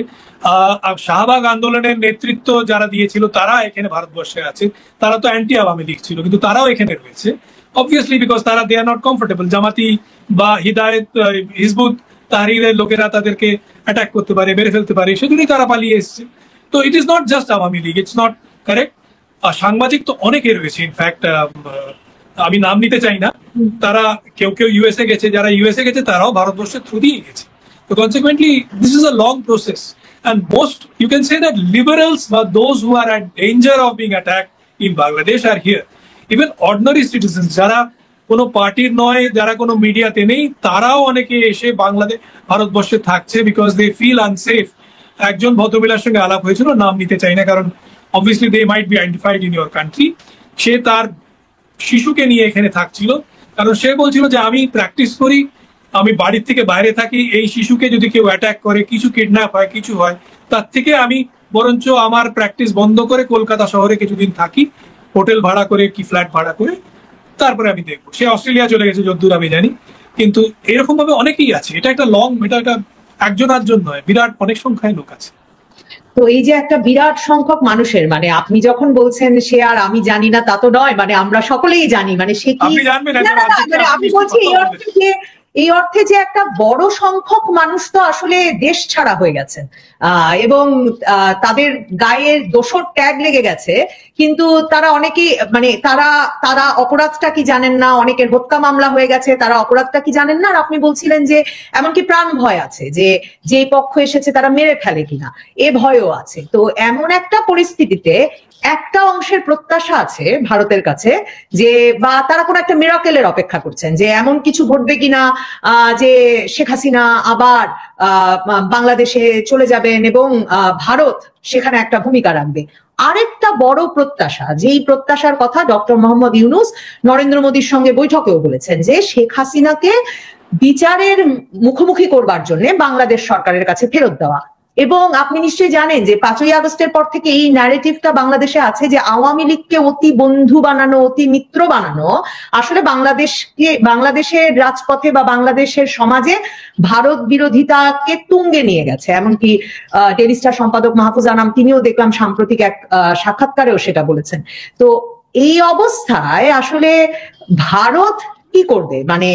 শাহবাগ আন্দোলনের নেতৃত্ব যারা দিয়েছিল তারা এখানে ভারতবর্ষে আছে, তারা তো অ্যান্টি আওয়ামী লীগ ছিল কিন্তু তারাও এখানে রয়েছে। অবভিয়াসলি বিকজ তারা দে আর নট কমফোর্টেবল, জামাতি বা হিজবুত তাহরিরের লোকেরা তাদেরকে অ্যাটাক করতে পারে, মেরে ফেলতে পারে, সেজন্যই তারা পালিয়ে এসছে। তো it is not just Awami League, it's not correct. সাংবাদিক তো অনেকে রয়েছে, ইনফ্যাক্ট আমি নাম নিতে চাই না, তারা কেউ ইউএসএ গেছে, যারা ইউএসএ গেছে তারাও ভারতবর্ষের থ্রু দিয়ে গেছে। So consequently, this is a long process, and you can say that liberals, or those who are at danger of being attacked in Bangladesh, are here. Even ordinary citizens, যারা কোনো পার্টির নয়, যারা কোনো মিডিয়াতে নেই, তারাও অনেকে এসে ভারতবর্ষে থাকছে because they feel unsafe. একজন ভদ্রমহিলার সঙ্গে আলাপ হয়েছিল, নাম নিতে চাই না কারণ obviously they might be identified in your country. সে তার শিশুকে নিয়ে এখানে থাকছিল, কারণ সে বলছিল যে আমি প্র্যাকটিস করি, আমি বাড়ির থেকে বাইরে থাকি, এই শিশুকে যদি কেউ অ্যাটাক করে, কিছু কিডন্যাপ হয়, কিছু হয়, তার থেকে আমি বরঞ্চ আমার প্র্যাকটিস বন্ধ করে কলকাতা শহরে কিছুদিন থাকি, হোটেল ভাড়া করে কি ফ্ল্যাট ভাড়া করে, তারপরে আমি দেখবো। সে অস্ট্রেলিয়া চলে গেছে যতদূর আমি জানি। কিন্তু এরকম ভাবে অনেকেই আছে, এটা একটা এটা একজন আধজন নয়, বিরাট অনেক সংখ্যায় লোক আছে। তো এই যে একটা বিরাট সংখ্যক মানুষের, মানে আপনি যখন বলছেন সে আর আমি জানি না তা তো নয়, মানে আমরা সকলেই জানি, মানে সে কি, আমি বলছি এই অর্থে যে একটা বড় সংখ্যক মানুষ তো আসলে দেশ ছাড়া হয়ে গেছেন এবং তাদের গায়ে দোষর ট্যাগ লেগে গেছে, কিন্তু তারা অনেকেই মানে তারা অপরাধটা কি জানেন না, অনেকের হত্যা মামলা হয়ে গেছে, তারা অপরাধটা কি জানেন না। আর আপনি বলছিলেন যে এমনকি প্রাণ ভয় আছে, যে পক্ষ এসেছে তারা মেরে ফেলে কিনা, এ ভয়ও আছে। তো এমন একটা পরিস্থিতিতে একটা অংশের প্রত্যাশা আছে ভারতের কাছে যে, বা তারা কোন একটা মিরাকেলের অপেক্ষা করছেন যে এমন কিছু ঘটবে কিনা যে শেখ হাসিনা আবার বাংলাদেশে চলে যাবেন এবং ভারত সেখানে একটা ভূমিকা রাখবে। আরেকটা বড় প্রত্যাশা, যেই প্রত্যাশার কথা ডক্টর মোহাম্মদ ইউনূস নরেন্দ্র মোদীর সঙ্গে বৈঠকেও বলেছেন, যে শেখ হাসিনাকে বিচারের মুখোমুখি করবার জন্য বাংলাদেশ সরকারের কাছে ফেরত দেওয়া। এবং আপনি নিশ্চয়ই জানেন যে 5ই আগস্টের পর থেকে এই ন্যারেটিভটা বাংলাদেশে আছে যে আওয়ামী লীগকে অতি বন্ধু বানানো, অতি মিত্র বানানো আসলে বাংলাদেশের রাজপথে বা বাংলাদেশের সমাজে ভারত বিরোধিতাকে তুঙ্গে নিয়ে গেছে। এমনকি ডেইলি স্টার সম্পাদক মাহফুজ আনাম তিনিও দেখলাম সাম্প্রতিক এক সাক্ষাৎকারেও সেটা বলেছেন। তো এই অবস্থায় আসলে ভারত কি করবে? মানে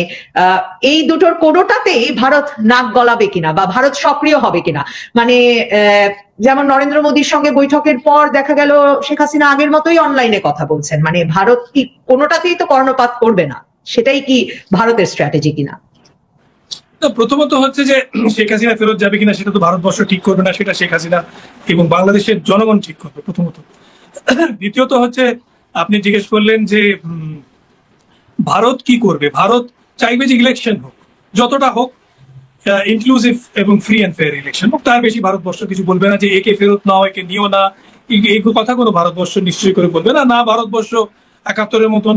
এই দুটোর কোনোটাতেই ভারত নাক গলাবে কিনা বা ভারত সক্রিয় হবে কিনা। মানে যেমন নরেন্দ্র মোদীর সঙ্গে বৈঠকের পর দেখা গেল শেখ হাসিনা আগের মতোই অনলাইনে কথা বলছেন। মানে ভারত কি কোনোটাতেই তো কর্ণপাত করবে না, সেটাই কি ভারতের স্ট্র্যাটেজি কিনা? প্রথমত হচ্ছে যে শেখ হাসিনা ফেরত যাবে কিনা সেটা তো ভারতবর্ষ ঠিক করবে না, সেটা শেখ হাসিনা এবং বাংলাদেশের জনগণ ঠিক করবে প্রথমত। দ্বিতীয়ত হচ্ছে আপনি জিজ্ঞেস করলেন যে ভারত কি করবে। ভারত চাইবে যে ইলেকশন হোক, যতটা হোক ইনক্লুসিভ এবং ফ্রি অ্যান্ড ফেয়ার ইলেকশন হোক, তার বেশি ভারতবর্ষ কিছু বলবে না যে একে ফেরত নাও, একে নিও না, এই কথা কোনো ভারতবর্ষ নিশ্চয়ই করে বলবে না। না ভারতবর্ষ 71-এর মতন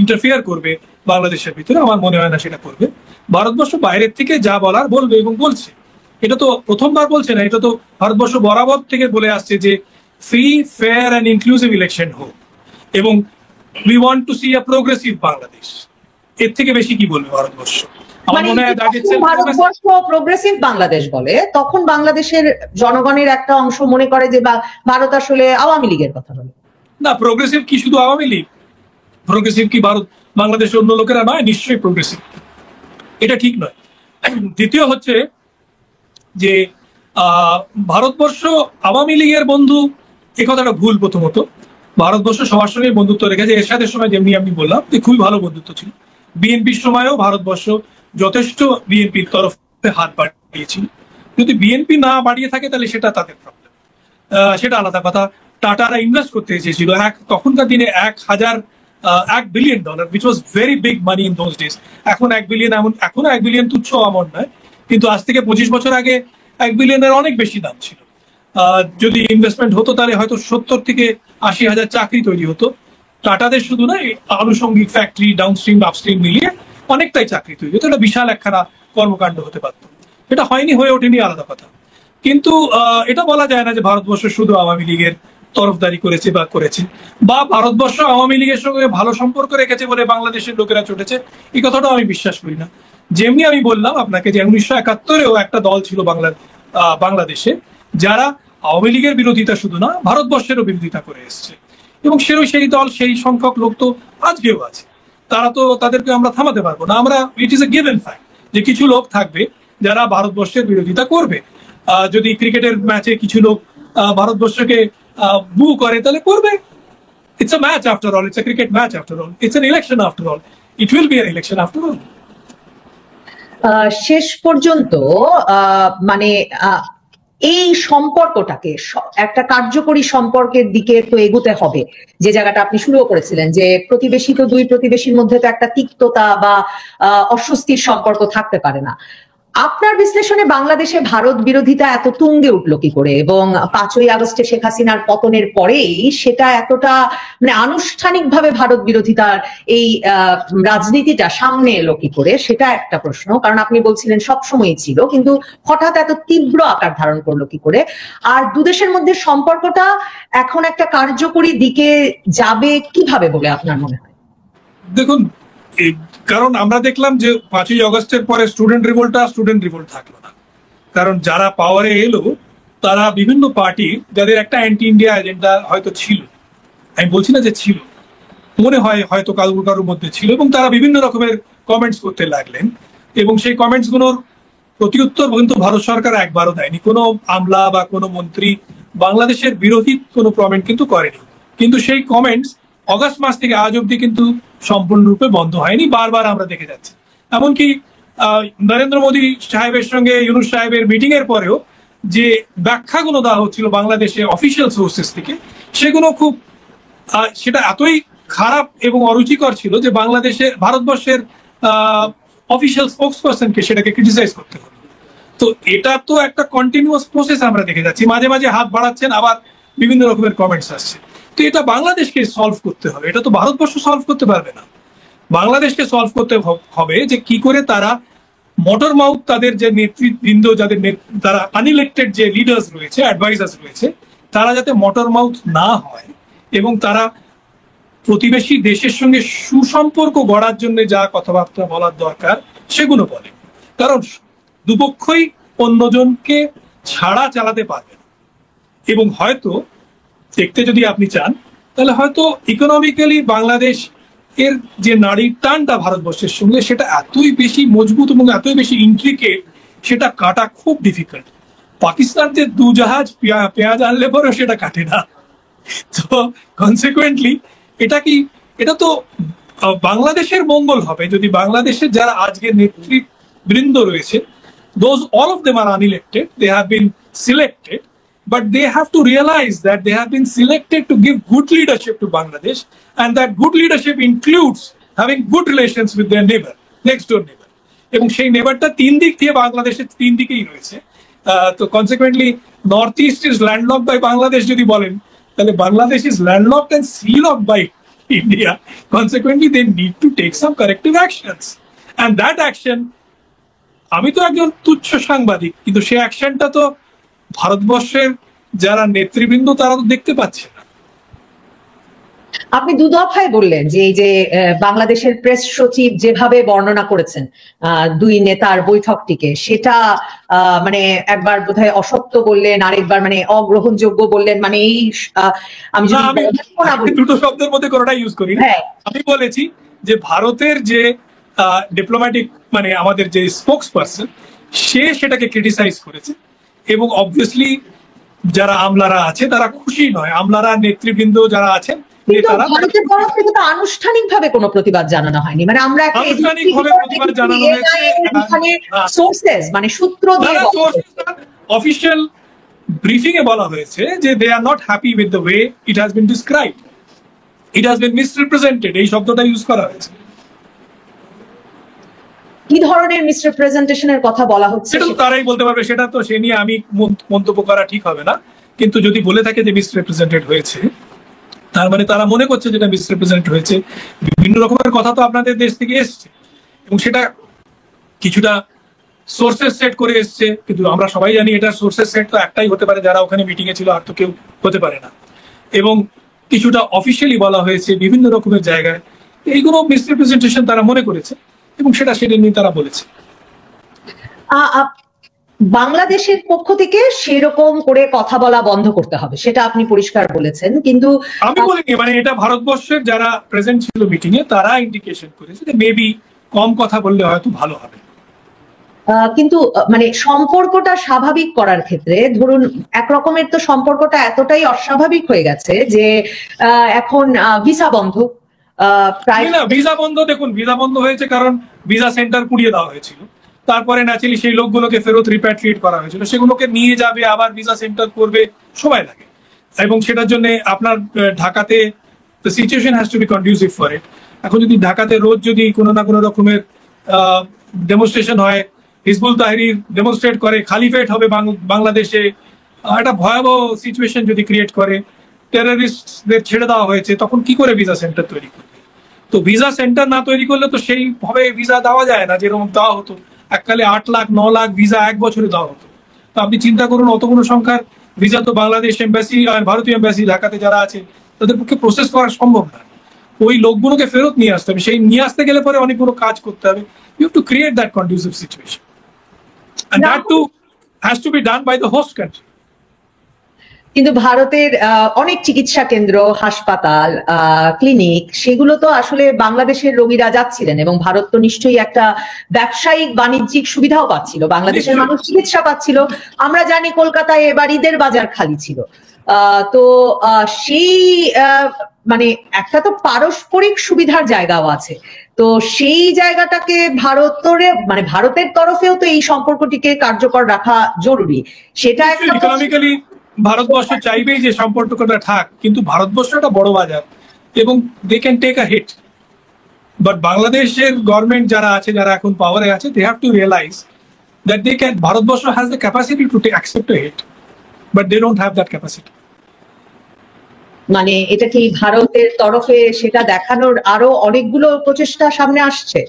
ইন্টারফেয়ার করবে বাংলাদেশের ভিতরে, আমার মনে হয় না সেটা করবে। ভারতবর্ষ বাইরের থেকে যা বলার বলবে এবং বলছে। এটা তো প্রথমবার বলছে না, এটা তো ভারতবর্ষ বরাবর থেকে বলে আসছে যে free fair and inclusive election হোক এবং we want to see a progressive Bangladesh. এর থেকে বেশি কি বলবে ভারতবর্ষ? আমার মনে হয় ভারতবর্ষ প্রোগ্রেসিভ বাংলাদেশ বলে, তখন বাংলাদেশের জনগণের একটা অংশ মনে করে যে ভারত আসলে আওয়ামী লীগের কথা বলে। না, প্রোগ্রেসিভ কি শুধু আওয়ামী লীগ? প্রোগ্রেসিভ কি ভারত বাংলাদেশের অন্য লোকেরা নয়? নিশ্চয়ই প্রোগ্রেসিভ, এটা ঠিক নয়। দ্বিতীয় হচ্ছে যে ভারতবর্ষ আওয়ামী লীগের বন্ধু, এ কথাটা ভুল। প্রথমত ভারতবর্ষ সবার সঙ্গে বন্ধুত্ব রেখেছে। এরশাদের সময় যেমনি আমি বললাম যে খুবই ভালো বন্ধুত্ব ছিল, বিএনপির সময়ও ভারতবর্ষ যথেষ্ট বিএনপির তরফে হাত বাড়িয়েছিল। যদি বিএনপি না বাড়িয়ে থাকে তাহলে সেটা তাদের প্রবলেম, সেটা আলাদা কথা। টাটারা ইনভেস্ট করতে এসেছিল তখনকার দিনে $1 billion, which was very big money in those days। এখন 1 বিলিয়ন, এখনো 1 বিলিয়ন তুচ্ছ অ্যামাউন্ট নয়, কিন্তু আজ থেকে 25 বছর আগে 1 বিলিয়নের অনেক বেশি দাম ছিল। যদি ইনভেস্টমেন্ট হতো তাহলে হয়তো 70 থেকে 80 হাজার চাকরি তৈরি হতো। টাটাদের শুধু নয়, আনুষঙ্গিক ফ্যাক্টরি, ডাউনস্ট্রিম, আপস্ট্রিম মিলিয়ে অনেকটাই চাকরি তৈরি হতো। এটা বিশাল একখানা কর্মকাণ্ড হতে পারতো। এটা হয়নি, হয়ে ওঠেনি, আলাদা কথা। কিন্তু এটা বলা যায় না যে ভারতবর্ষ শুধু আওয়ামী লীগের তরফদারি করেছে বা ভারতবর্ষ আওয়ামী লীগের সঙ্গে ভালো সম্পর্ক রেখেছে বলে বাংলাদেশের লোকেরা চটেছে, এই কথাটাও আমি বিশ্বাস করি না। যেমনি আমি বললাম আপনাকে যে 1971-এও একটা দল ছিল বাংলাদেশে যারা আওয়ামী লীগের বিরোধিতা শুধু না, ভারতবর্ষেরও বিরোধিতা করে এসছে, এবং সেই দল, সেই সংখ্যক লোক তো আজকেও আছে। তাদেরকে আমরা থামাতে পারবো না। আমরা, it is a given fact যে কিছু লোক থাকবে যারা ভারতবর্ষের বিরোধিতা করবে। যদি ক্রিকেটের ম্যাচে কিছু লোক ভারতবর্ষকে বু করে তাহলে করবে। It's a match after all, it's a cricket match after all, it's an election after all, it will be an election after all. শেষ পর্যন্ত মানে এই সম্পর্কটাকে একটা কার্যকরী সম্পর্কের দিকে তো এগোতে হবে, যে জায়গাটা আপনি শুরুও করেছিলেন যে প্রতিবেশী তো দুই প্রতিবেশীর মধ্যে তো একটা তিক্ততা বা অস্বস্তির সম্পর্ক থাকতে পারে না। আপনার বিশ্লেষণে বাংলাদেশে ভারত বিরোধিতা এত তুঙ্গে উঠলো কি করে, এবং 5ই আগস্টে শেখ হাসিনার পতনের পরেই সেটা এতটা মানে আনুষ্ঠানিকভাবে ভারত বিরোধিতার এই রাজনীতিটা সামনে এলো কি করে, সেটা একটা প্রশ্ন। কারণ আপনি বলছিলেন সবসময়ই ছিল, কিন্তু হঠাৎ এত তীব্র আকার ধারণ করলো কি করে? আর দুদেশের মধ্যে সম্পর্কটা এখন একটা কার্যকরী দিকে যাবে কিভাবে বলে আপনার মনে হয়? দেখুন, কারণ আমরা দেখলাম যে 5ই আগস্টের পরে স্টুডেন্ট রিভোল্ট থাকলো না। কারণ যারা পাওয়ারে এলো তারা বিভিন্ন পার্টি, যাদের একটা অ্যান্টি ইন্ডিয়া এজেন্ডা হয়তো ছিল, আমি বলছি না যে ছিল, মনে হয় হয়তো কারোর মধ্যে ছিল, এবং তারা বিভিন্ন রকমের কমেন্টস করতে লাগলেন। এবং সেই কমেন্টস গুলোর প্রতিউত্তর কিন্তু ভারত সরকার একবারও দেয়নি। কোনো আমলা বা কোনো মন্ত্রী বাংলাদেশের বিরোধী কোনো কমেন্ট কিন্তু করেনি, কিন্তু সেই কমেন্টস অগস্ট মাস থেকে আজ অব্দি কিন্তু সম্পূর্ণরূপে বন্ধ হয়নি, বারবার আমরা দেখে যাচ্ছি। এমনকি নরেন্দ্র মোদী সাহেবের সঙ্গে ইউনূস সাহেবের মিটিং এর পরেও যে ব্যাখ্যাগুলো দেওয়া হচ্ছিল বাংলাদেশে অফিসিয়াল সোর্সেস থেকে, সেগুলো খুব সেটা এতই খারাপ এবং অরুচিকর ছিল যে ভারতবর্ষের অফিসিয়াল স্পোক্স পার্সনকে সেটাকে ক্রিটিসাইজ করতে হবে। তো এটা তো একটা কন্টিনিউয়াস প্রসেস আমরা দেখে যাচ্ছি, মাঝে মাঝে হাত বাড়াচ্ছেন, আবার বিভিন্ন রকমের কমেন্টস আসছে। তো এটা বাংলাদেশকে সলভ করতে হবে, এটা তো ভারতবর্ষ সলভ করতে পারবে না। বাংলাদেশকে সলভ করতে হবে যে কি করে তারা মোটর মাউথ, তাদের যে নেতৃবৃন্দ, তারা আনইলেক্টেড যে লিডার্স রয়েছে, অ্যাডভাইজার্স রয়েছে, তারা যাতে মোটর মাউথ না হয় এবং তারা প্রতিবেশী দেশের সঙ্গে সুসম্পর্ক গড়ার জন্য যা কথাবার্তা বলার দরকার সেগুলো বলে। কারণ দুপক্ষই অন্যজনকে ছাড়া চালাতে পারবে না। এবং হয়তো দেখতে যদি আপনি চান তাহলে হয়তো ইকোনমিক্যালি বাংলাদেশ এর যে নারীর টানটা ভারতবর্ষের সঙ্গে, সেটা এতই বেশি মজবুত এবং এতই বেশি ইন্ট্রিকেট, সেটা কাটা খুব ডিফিকাল্ট। পাকিস্তান যে দু জাহাজ পেঁয়াজ আনলে পরেও সেটা কাটে না। তো কনসিকুয়েন্টলি এটা তো বাংলাদেশের মঙ্গল হবে যদি বাংলাদেশের যারা আজকে নেতৃবৃন্দ রয়েছে, all of them are unelected, they have been selected, but they have to realize that they have been selected to give good leadership to Bangladesh, and that good leadership includes having good relations with their neighbor, next door neighbor. এবং সেই নেবারটা তিন দিক দিয়ে বাংলাদেশের তিন দিকেই রয়েছে। তো consequently north east is landlock by Bangladesh যদি বলেন, তাহলে Bangladesh is landlocked and sealock by India. Consequently they need to take some corrective actions, and that action, আমি তো একজন তুচ্ছ সাংবাদিক, কিন্তু সেই অ্যাকশনটা তো ভারতবর্ষের যারা নেতৃবৃন্দ তারা তো দেখতে পাচ্ছে না। আপনি দু দফায় বললেন যে এই যে বাংলাদেশের প্রেস সচিব যেভাবে বর্ণনা করেছেন দুই নেতার বৈঠকটিকে, সেটা মানে একবার বোধহয় অসত্য বললেন, আরেকবার মানে অগ্রহণযোগ্য বললেন। মানে এই আমি দুটো শব্দের মধ্যে কোনোটা ইউজ করি না। আমি বলেছি যে ভারতের যে ডিপ্লোম্যাটিক মানে আমাদের যে স্পোক্স পার্সন, সে সেটাকে ক্রিটিসাইজ করেছে এবং অবভিয়াসলি যারা আমলারা আছে তারা খুশি নয়। আমলারা নেতৃবৃন্দ যারা আছেন, ভারতের তরফ থেকে তো আনুষ্ঠানিকভাবে কোনো প্রতিবাদ জানানো হয়নি। মানে আমরা মানে সূত্র দিয়ে অফিশিয়াল ব্রিফিং এ বলা হয়েছে যে they are not happy with the way it has been described, it has been misrepresented, এই শব্দটা ইউজ করা হয়েছে। কি ধরনের মিসরিপ্রেজেন্টেশনের কথা বলা হচ্ছে সেটা তো তারাই বলতে পারবে, সেটা তো সে নিয়ে আমি মন্তব্য করা ঠিক হবে না। কিন্তু যদি বলে থাকে যে মিসরিপ্রেজেন্টেড হয়েছে, তার মানে তারা মনে করছে যেটা মিসরিপ্রেজেন্ট হয়েছে। বিভিন্ন রকমের কথা তো আপনাদের দেশ থেকে এসছে এবং সেটা কিছুটা সোর্সেস সেট করে এসছে, কিন্তু আমরা সবাই জানি এটা সোর্সেস সেট তো একটাই হতে পারে যারা ওখানে মিটিং এ ছিল, আর তো কেউ হতে পারে না। এবং কিছুটা অফিসিয়ালি বলা হয়েছে বিভিন্ন রকমের জায়গায়, এইগুলো মিসরিপ্রেজেন্টেশন তারা মনে করেছে এবং সেটা নিয়ে তারা বলেছে। বাংলাদেশের পক্ষ থেকে সেরকম করে কথা বলা বন্ধ করতে হবে, সেটা আপনি পরিষ্কার বলেছেন। কিন্তু আমি বলিনি, মানে এটা ভারতবর্ষের যারা প্রেজেন্ট ছিল মিটিং এ তারা ইন্ডিকেশন করেছে যে মেবি কম কথা বললে হয়তো ভালো হবে। কিন্তু মানে সম্পর্কটা স্বাভাবিক করার ক্ষেত্রে ধরুন এক রকমের তো সম্পর্কটা এতটাই অস্বাভাবিক হয়ে গেছে যে এখন ভিসা বন্ধ। ভিসা বন্ধ, দেখুন ভিসা বন্ধ হয়েছে কারণ ভিসা সেন্টার পুড়িয়ে দেওয়া হয়েছিল, তারপরে ন্যাচারালি সেই লোকগুলোকে ফেরত রিপ্যাট্রিয়েট করা হয়েছিল, সেগুলোকে নিয়ে যাবে আবার ভিসা সেন্টার করবে, সময় লাগে। এবং সেটার জন্য আপনার ঢাকাতে situation has to be conducive for it. এখন যদি ঢাকাতে রোজ যদি কোনো না কোনো রকমের ডেমনস্ট্রেশন হয়, হিজবুল তাহরির ডেমনস্ট্রেট করে, খালিফেট হবে বাংলাদেশে, একটা ভয়াবহ সিচুয়েশন যদি ক্রিয়েট করে, টেররিস্টদের ছেড়ে দেওয়া হয়েছে, তখন কি করে ভিসা সেন্টার তৈরি করবে? তো ভিসা সেন্টার না তৈরি করলে তো সেইভাবে ভিসা দেওয়া যায় না, যেরকম দেওয়া হতো এককালে 8 লাখ 9 লাখ ভিসা এক বছরে দেওয়া হতো। তো আপনি চিন্তা করুন অতগুলো সংখ্যার ভিসা তো বাংলাদেশ এম্বাসি আর ভারতীয় এম্বাসি ঢাকাতে যারা আছে তাদের পক্ষে প্রসেস করা সম্ভব না। ওই লোকগুলোকে ফেরত নিয়ে আসতে হবে, সেই নিয়ে আসতে গেলে পরে অনেকগুলো কাজ করতে হবে। You have to create that conducive situation, and that too has to be done by the host country. কিন্তু ভারতের অনেক চিকিৎসা কেন্দ্র, হাসপাতাল, ক্লিনিক, সেগুলো তো আসলে বাংলাদেশের রোগীরা যাচ্ছিলেন, এবং ভারত তো নিশ্চয়ই একটা ব্যবসায়িক বাণিজ্যিক সুবিধাও পাচ্ছিল, বাংলাদেশের মানুষ চিকিৎসা পাচ্ছিল। আমরা জানি কলকাতায় এবার ঈদের বাজার খালি ছিল। তো সেই মানে একটা তো পারস্পরিক সুবিধার জায়গাও আছে। তো সেই জায়গাটাকে ভারতের তরফেও তো এই সম্পর্কটিকে কার্যকর রাখা জরুরি। সেটা ইকোনমিক্যালি ভারতবর্ষ চাইবেই যে সম্পর্কটা থাক, কিন্তু ভারতবর্ষ একটা বড় বাজার এবং they can take a hit. But বাংলাদেশের গভর্নমেন্ট যারা আছে, যারা এখন পাওয়ারে আছে, they have to realise that they can, Bharatvarsha has the capacity to accept a hit, but they don't have that capacity. মানে এটা কি ভারতের তরফে সেটা দেখানোর আরো অনেকগুলো প্রচেষ্টা সামনে আসছে?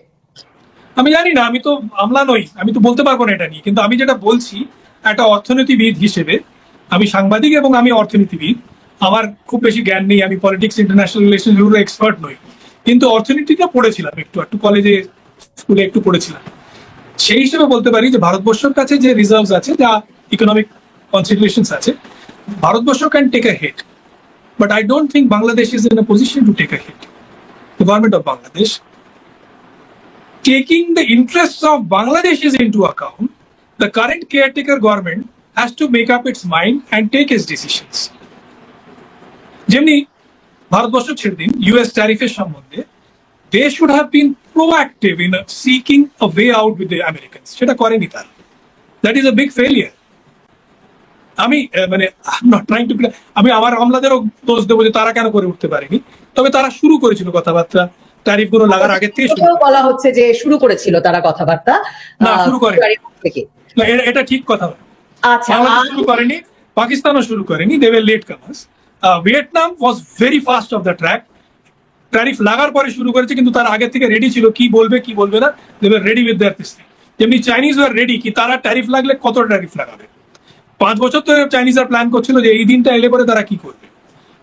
আমি জানি না, আমি তো আমলা নই, আমি তো বলতে পারবো না এটা নিয়ে। কিন্তু আমি যেটা বলছি, একটা অর্থনীতিবিদ হিসেবে, আমি সাংবাদিক এবং আমি অর্থনীতিবিদ, আমার খুব বেশি জ্ঞান নেই, আমি পলিটিক্স ইন্টারন্যাশনাল রিলেশনস এগুলো এক্সপার্ট নই, কিন্তু অর্থনীতিটা পড়েছিলাম একটু কলেজে স্কুলে একটু পড়েছিলাম। সেই হিসেবে বলতে পারি যে ভারতবর্ষের কাছে যে রিজার্ভস আছে, যা ইকোনমিক কনসিডারেশনস আছে, Bharatvarsha can take a hit, but I don't think Bangladesh is in a position to take a hit. The government of Bangladesh, taking the interests of Bangladeshis into account, the current caretaker government has to make up its mind and take its decisions. যেমনি ভারতবর্ষ ছেড়ে দিন US ট্যারিফের সম্বন্ধে, they should have been proactive in seeking a way out with the Americans. সেটা করেনি তারা। That is a big failure. আমি মানে I'm not trying to, আমি আমার আমলাদেরও দোষ দেবো যে তারা কেন করে উঠতে পারেনি, তবে তারা শুরু করেছিল কথাবার্তা ট্যারিফ গুলো লাগার আগে থেকে। বলা হচ্ছে যে শুরু করেছিল তারা কথাবার্তা, না শুরু করে না, এটা ঠিক কথা। আচ্ছা, শুরু করেনি, পাকিস্তানও শুরু করেনি, they were latecomers. Vietnam was very fast off the track, tariff লাগার পরে শুরু করেছে, কিন্তু তার আগে থেকে রেডি ছিল কি বলবে কি বলবে না, they were ready with their thing. যেমনি চাইনিজ ওয়্যার রেডি, কি তারা ট্যারিফ লাগলে কত ট্যারিফ লাগাবে। 5 বছর ধরে চাইনিজরা প্ল্যান করছিল যে এই দিনটা এলে পরে তারা কি করবে।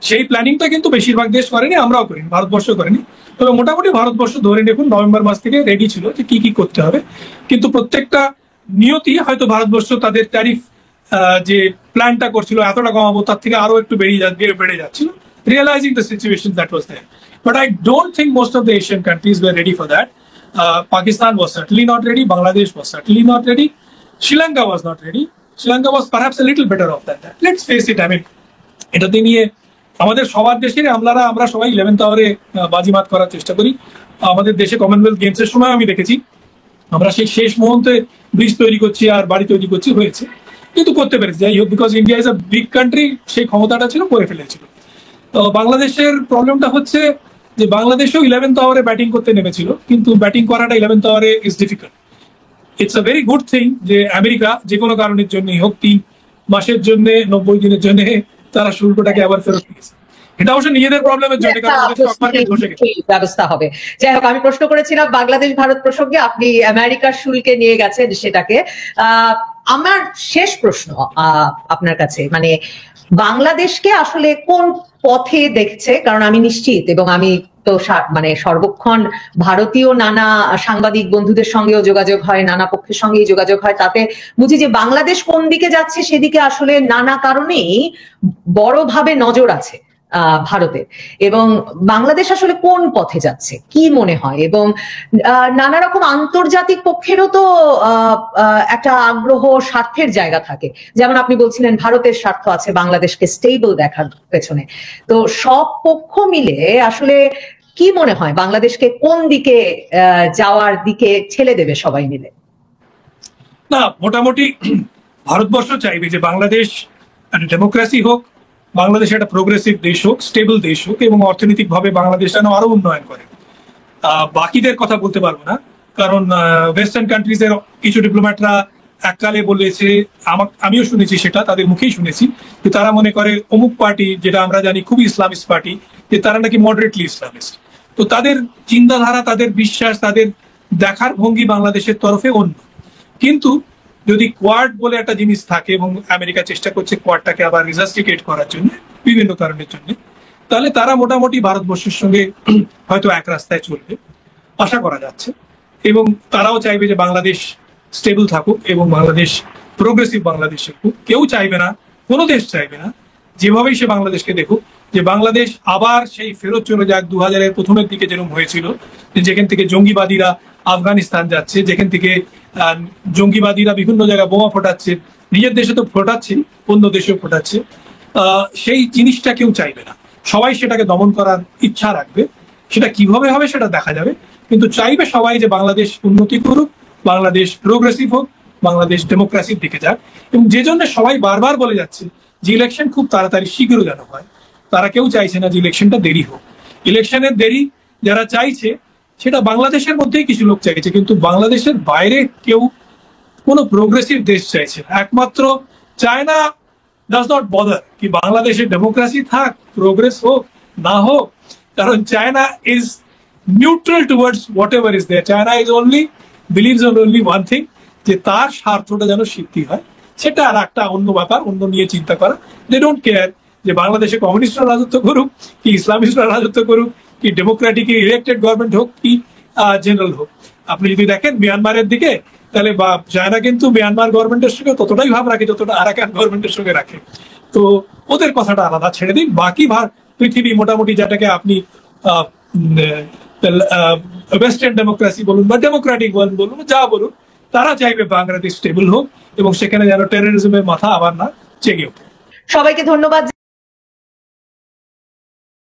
সেই প্ল্যানিংটা কিন্তু বেশিরভাগ দেশ করেনি, আমরাও করিনি, ভারতবর্ষ করেনি। তবে মোটামুটি ভারতবর্ষ ধরে দেখুন নভেম্বর মাস থেকে রেডি ছিল যে কি কি করতে হবে, কিন্তু প্রত্যেকটা নিয়তি হয়তো ভারতবর্ষ তাদের ট্যারিফ যে প্ল্যানটা করছিল এতটা কমাবো, তার থেকে আরো একটু বেড়ে যাচ্ছিল, realising the situation that was there. But I don't think most of the Asian countries were ready for that. Pakistan was certainly not ready, Bangladesh was certainly not ready, Sri Lanka was not ready. Sri Lanka was perhaps a little better off than that. Let's face it, I mean, এটাতে নিয়ে আমাদের সবার দেশের আমরা সবাই 11th আওয়ারে বাজিমাত করার চেষ্টা করি। আমাদের দেশে কমনওয়েলথ গেমস এর সময় আমি দেখেছি আমরা সেই শেষ মুহূর্তে ব্রিজ তৈরি করছি আর বাড়ি তৈরি করছি, হয়েছে, কিন্তু করতে পেরেছি। যাই হোক, because India is a big country, সেই ক্ষমতাটা ছিল, করে ফেলেছিল। তো বাংলাদেশের প্রবলেমটা হচ্ছে যে বাংলাদেশেও 11th আওয়ারে ব্যাটিং করতে নেমেছিল, কিন্তু ব্যাটিং করাটা 11th আওয়ারে is difficult. It's a very good thing যে আমেরিকা যে কোনো কারণের জন্যই হোক 3 মাসের জন্য 90 দিনের জন্য তারা শুল্কটাকে আবার ফেরত দিয়েছে। এটা অবশ্য নিজেদের প্রবলেমের জন্য, ব্যবস্থা হবে। যাই হোক, আমি প্রশ্ন করেছিলাম বাংলাদেশ ভারত প্রসঙ্গে, আপনি আমেরিকার শুল্কে নিয়ে গেছেন সেটাকে। আমার শেষ প্রশ্ন আপনার কাছে, মানে বাংলাদেশকে আসলে কোন পথে দেখছে? কারণ আমি নিশ্চিত, এবং আমি তো মানে সর্বক্ষণ ভারতীয় নানা সাংবাদিক বন্ধুদের সঙ্গেও যোগাযোগ হয়, নানা পক্ষের সঙ্গেই যোগাযোগ হয়, তাতে বুঝি যে বাংলাদেশ কোন দিকে যাচ্ছে সেদিকে আসলে নানা কারণেই বড়ভাবে নজর আছে ভারতের। এবং বাংলাদেশ আসলে কোন পথে যাচ্ছে কি মনে হয়? এবং নানা রকম আন্তর্জাতিক পক্ষেরও তো একটা আগ্রহ, স্বার্থের জায়গা থাকে। যেমন আপনি বলছিলেন ভারতের স্বার্থ আছে বাংলাদেশকে স্টেবল দেখার পেছনে। তো সব পক্ষ মিলে আসলে কি মনে হয় বাংলাদেশকে কোন দিকে যাওয়ার দিকে ঠেলে দেবে সবাই মিলে? না, মোটামুটি ভারতবর্ষ চাইবে যে বাংলাদেশ একটা ডেমোক্রেসি হোক, বাংলাদেশ একটা প্রোগ্রেসিভ দেশ হোক, স্টেবল দেশ হোক, এবং অর্থনৈতিকভাবে বাংলাদেশ যেন আরো উন্নয়ন করে। বাকিদের কথা বলতে পারবো না, কারণ ওয়েস্টার্ন কান্ট্রিজ এর কিছু ডিপ্লোম্যাটরা এককালে বলেছে, আমিও শুনেছি, সেটা তাদের মুখেই শুনেছি, যে তারা মনে করে অমুক পার্টি, যেটা আমরা জানি খুবই ইসলামিস্ট পার্টি, যে তারা নাকি মডারেটলি ইসলামিস্ট। তো তাদের চিন্তাধারা, তাদের বিশ্বাস, তাদের দেখার ভঙ্গি বাংলাদেশের তরফে অন্য। কিন্তু যদি কোয়াড বলে একটা জিনিস থাকে, এবং আমেরিকা চেষ্টা করছে কোয়াডটাকে আবার রিজাস্টিকেট করার জন্য বিভিন্ন কারণের জন্য, তাহলে তারা মোটামুটি ভারতবর্ষের সঙ্গে হয়তো এক রাস্তায় চলবে আশা করা যাচ্ছে। এবং তারাও চাইবে যে বাংলাদেশ স্টেবল থাকুক এবং বাংলাদেশ প্রোগ্রেসিভ বাংলাদেশ হোক। কেউ চাইবে না, কোনো দেশ চাইবে না যেভাবেই সে বাংলাদেশকে দেখুক, যে বাংলাদেশ আবার সেই ফেরত চলে যাক 2000-এর প্রথমের দিকে যেরকম হয়েছিল, যেখান থেকে জঙ্গিবাদীরা আফগানিস্তান যাচ্ছে, যেখান থেকে জঙ্গিবাদীরা বিভিন্ন জায়গায় বোমা ফোটাচ্ছে, নিজের দেশে তো ফোটাচ্ছে, অন্য দেশেও ফোটাচ্ছে। সেই জিনিসটা কেউ চাইবে না, সবাই সেটাকে দমন করার ইচ্ছা রাখবে। সেটা কিভাবে হবে সেটা দেখা যাবে, কিন্তু চাইবে সবাই যে বাংলাদেশ উন্নতি করুক, বাংলাদেশ প্রোগ্রেসিভ হোক, বাংলাদেশ ডেমোক্রেসির দিকে যাক। এবং যে জন্য সবাই বারবার বলে যাচ্ছে যে ইলেকশন খুব তাড়াতাড়ি শীঘ্র যেন হয়, তারা কেউ চাইছে না যে ইলেকশনটা দেরি হোক। ইলেকশনের দেরি যারা চাইছে সেটা বাংলাদেশের মধ্যেই কিছু লোক চাইছে, কিন্তু বাংলাদেশের বাইরে কেউ কোনো প্রোগ্রেসিভ দেশ চাইছে না। একমাত্র চায়না ডাজ নট বদার কি বাংলাদেশে ডেমোক্রেসি থাক, প্রোগ্রেস হোক না হোক, কারণ China is neutral towards whatever is there. China is only believes on only one thing, যে তার স্বার্থটা যেন সিদ্ধি হয়। সেটা আর একটা অন্য ব্যাপার, অন্য নিয়ে চিন্তা করা। দে ডোন্ট কেয়ার যে বাংলাদেশে কমিউনিস্টরা রাজত্ব করুক, কি ইসলামিস্টরা রাজত্ব করুক, কি ডেমোক্রেটিক ইলেক্টেড গভর্নমেন্ট হোক, কি জেনারেল হোক। আপনি যদি দেখেন মিয়ানমারের দিকে, তাহলে চায়না কিন্তু মিয়ানমার গভর্নমেন্টের সঙ্গে ততটাই ভাব রাখে যতটা আরাকান গভর্নমেন্টের সঙ্গে রাখে। তো ওদের কথাটা আলাদা, ছেড়ে দিন। বাকি পৃথিবী মোটামুটি যেটাকে আপনি ওয়েস্টার্ন ডেমোক্রেসি বলুন বা ডেমোক্রেটিক ওয়ার্ল্ড বলুন, যা বলুন, তারা চাইবে বাংলাদেশ স্টেবল হোক এবং সেখানে যেন টেরোরিজমের মাথা আবার না জেগে ওঠে। সবাইকে ধন্যবাদ।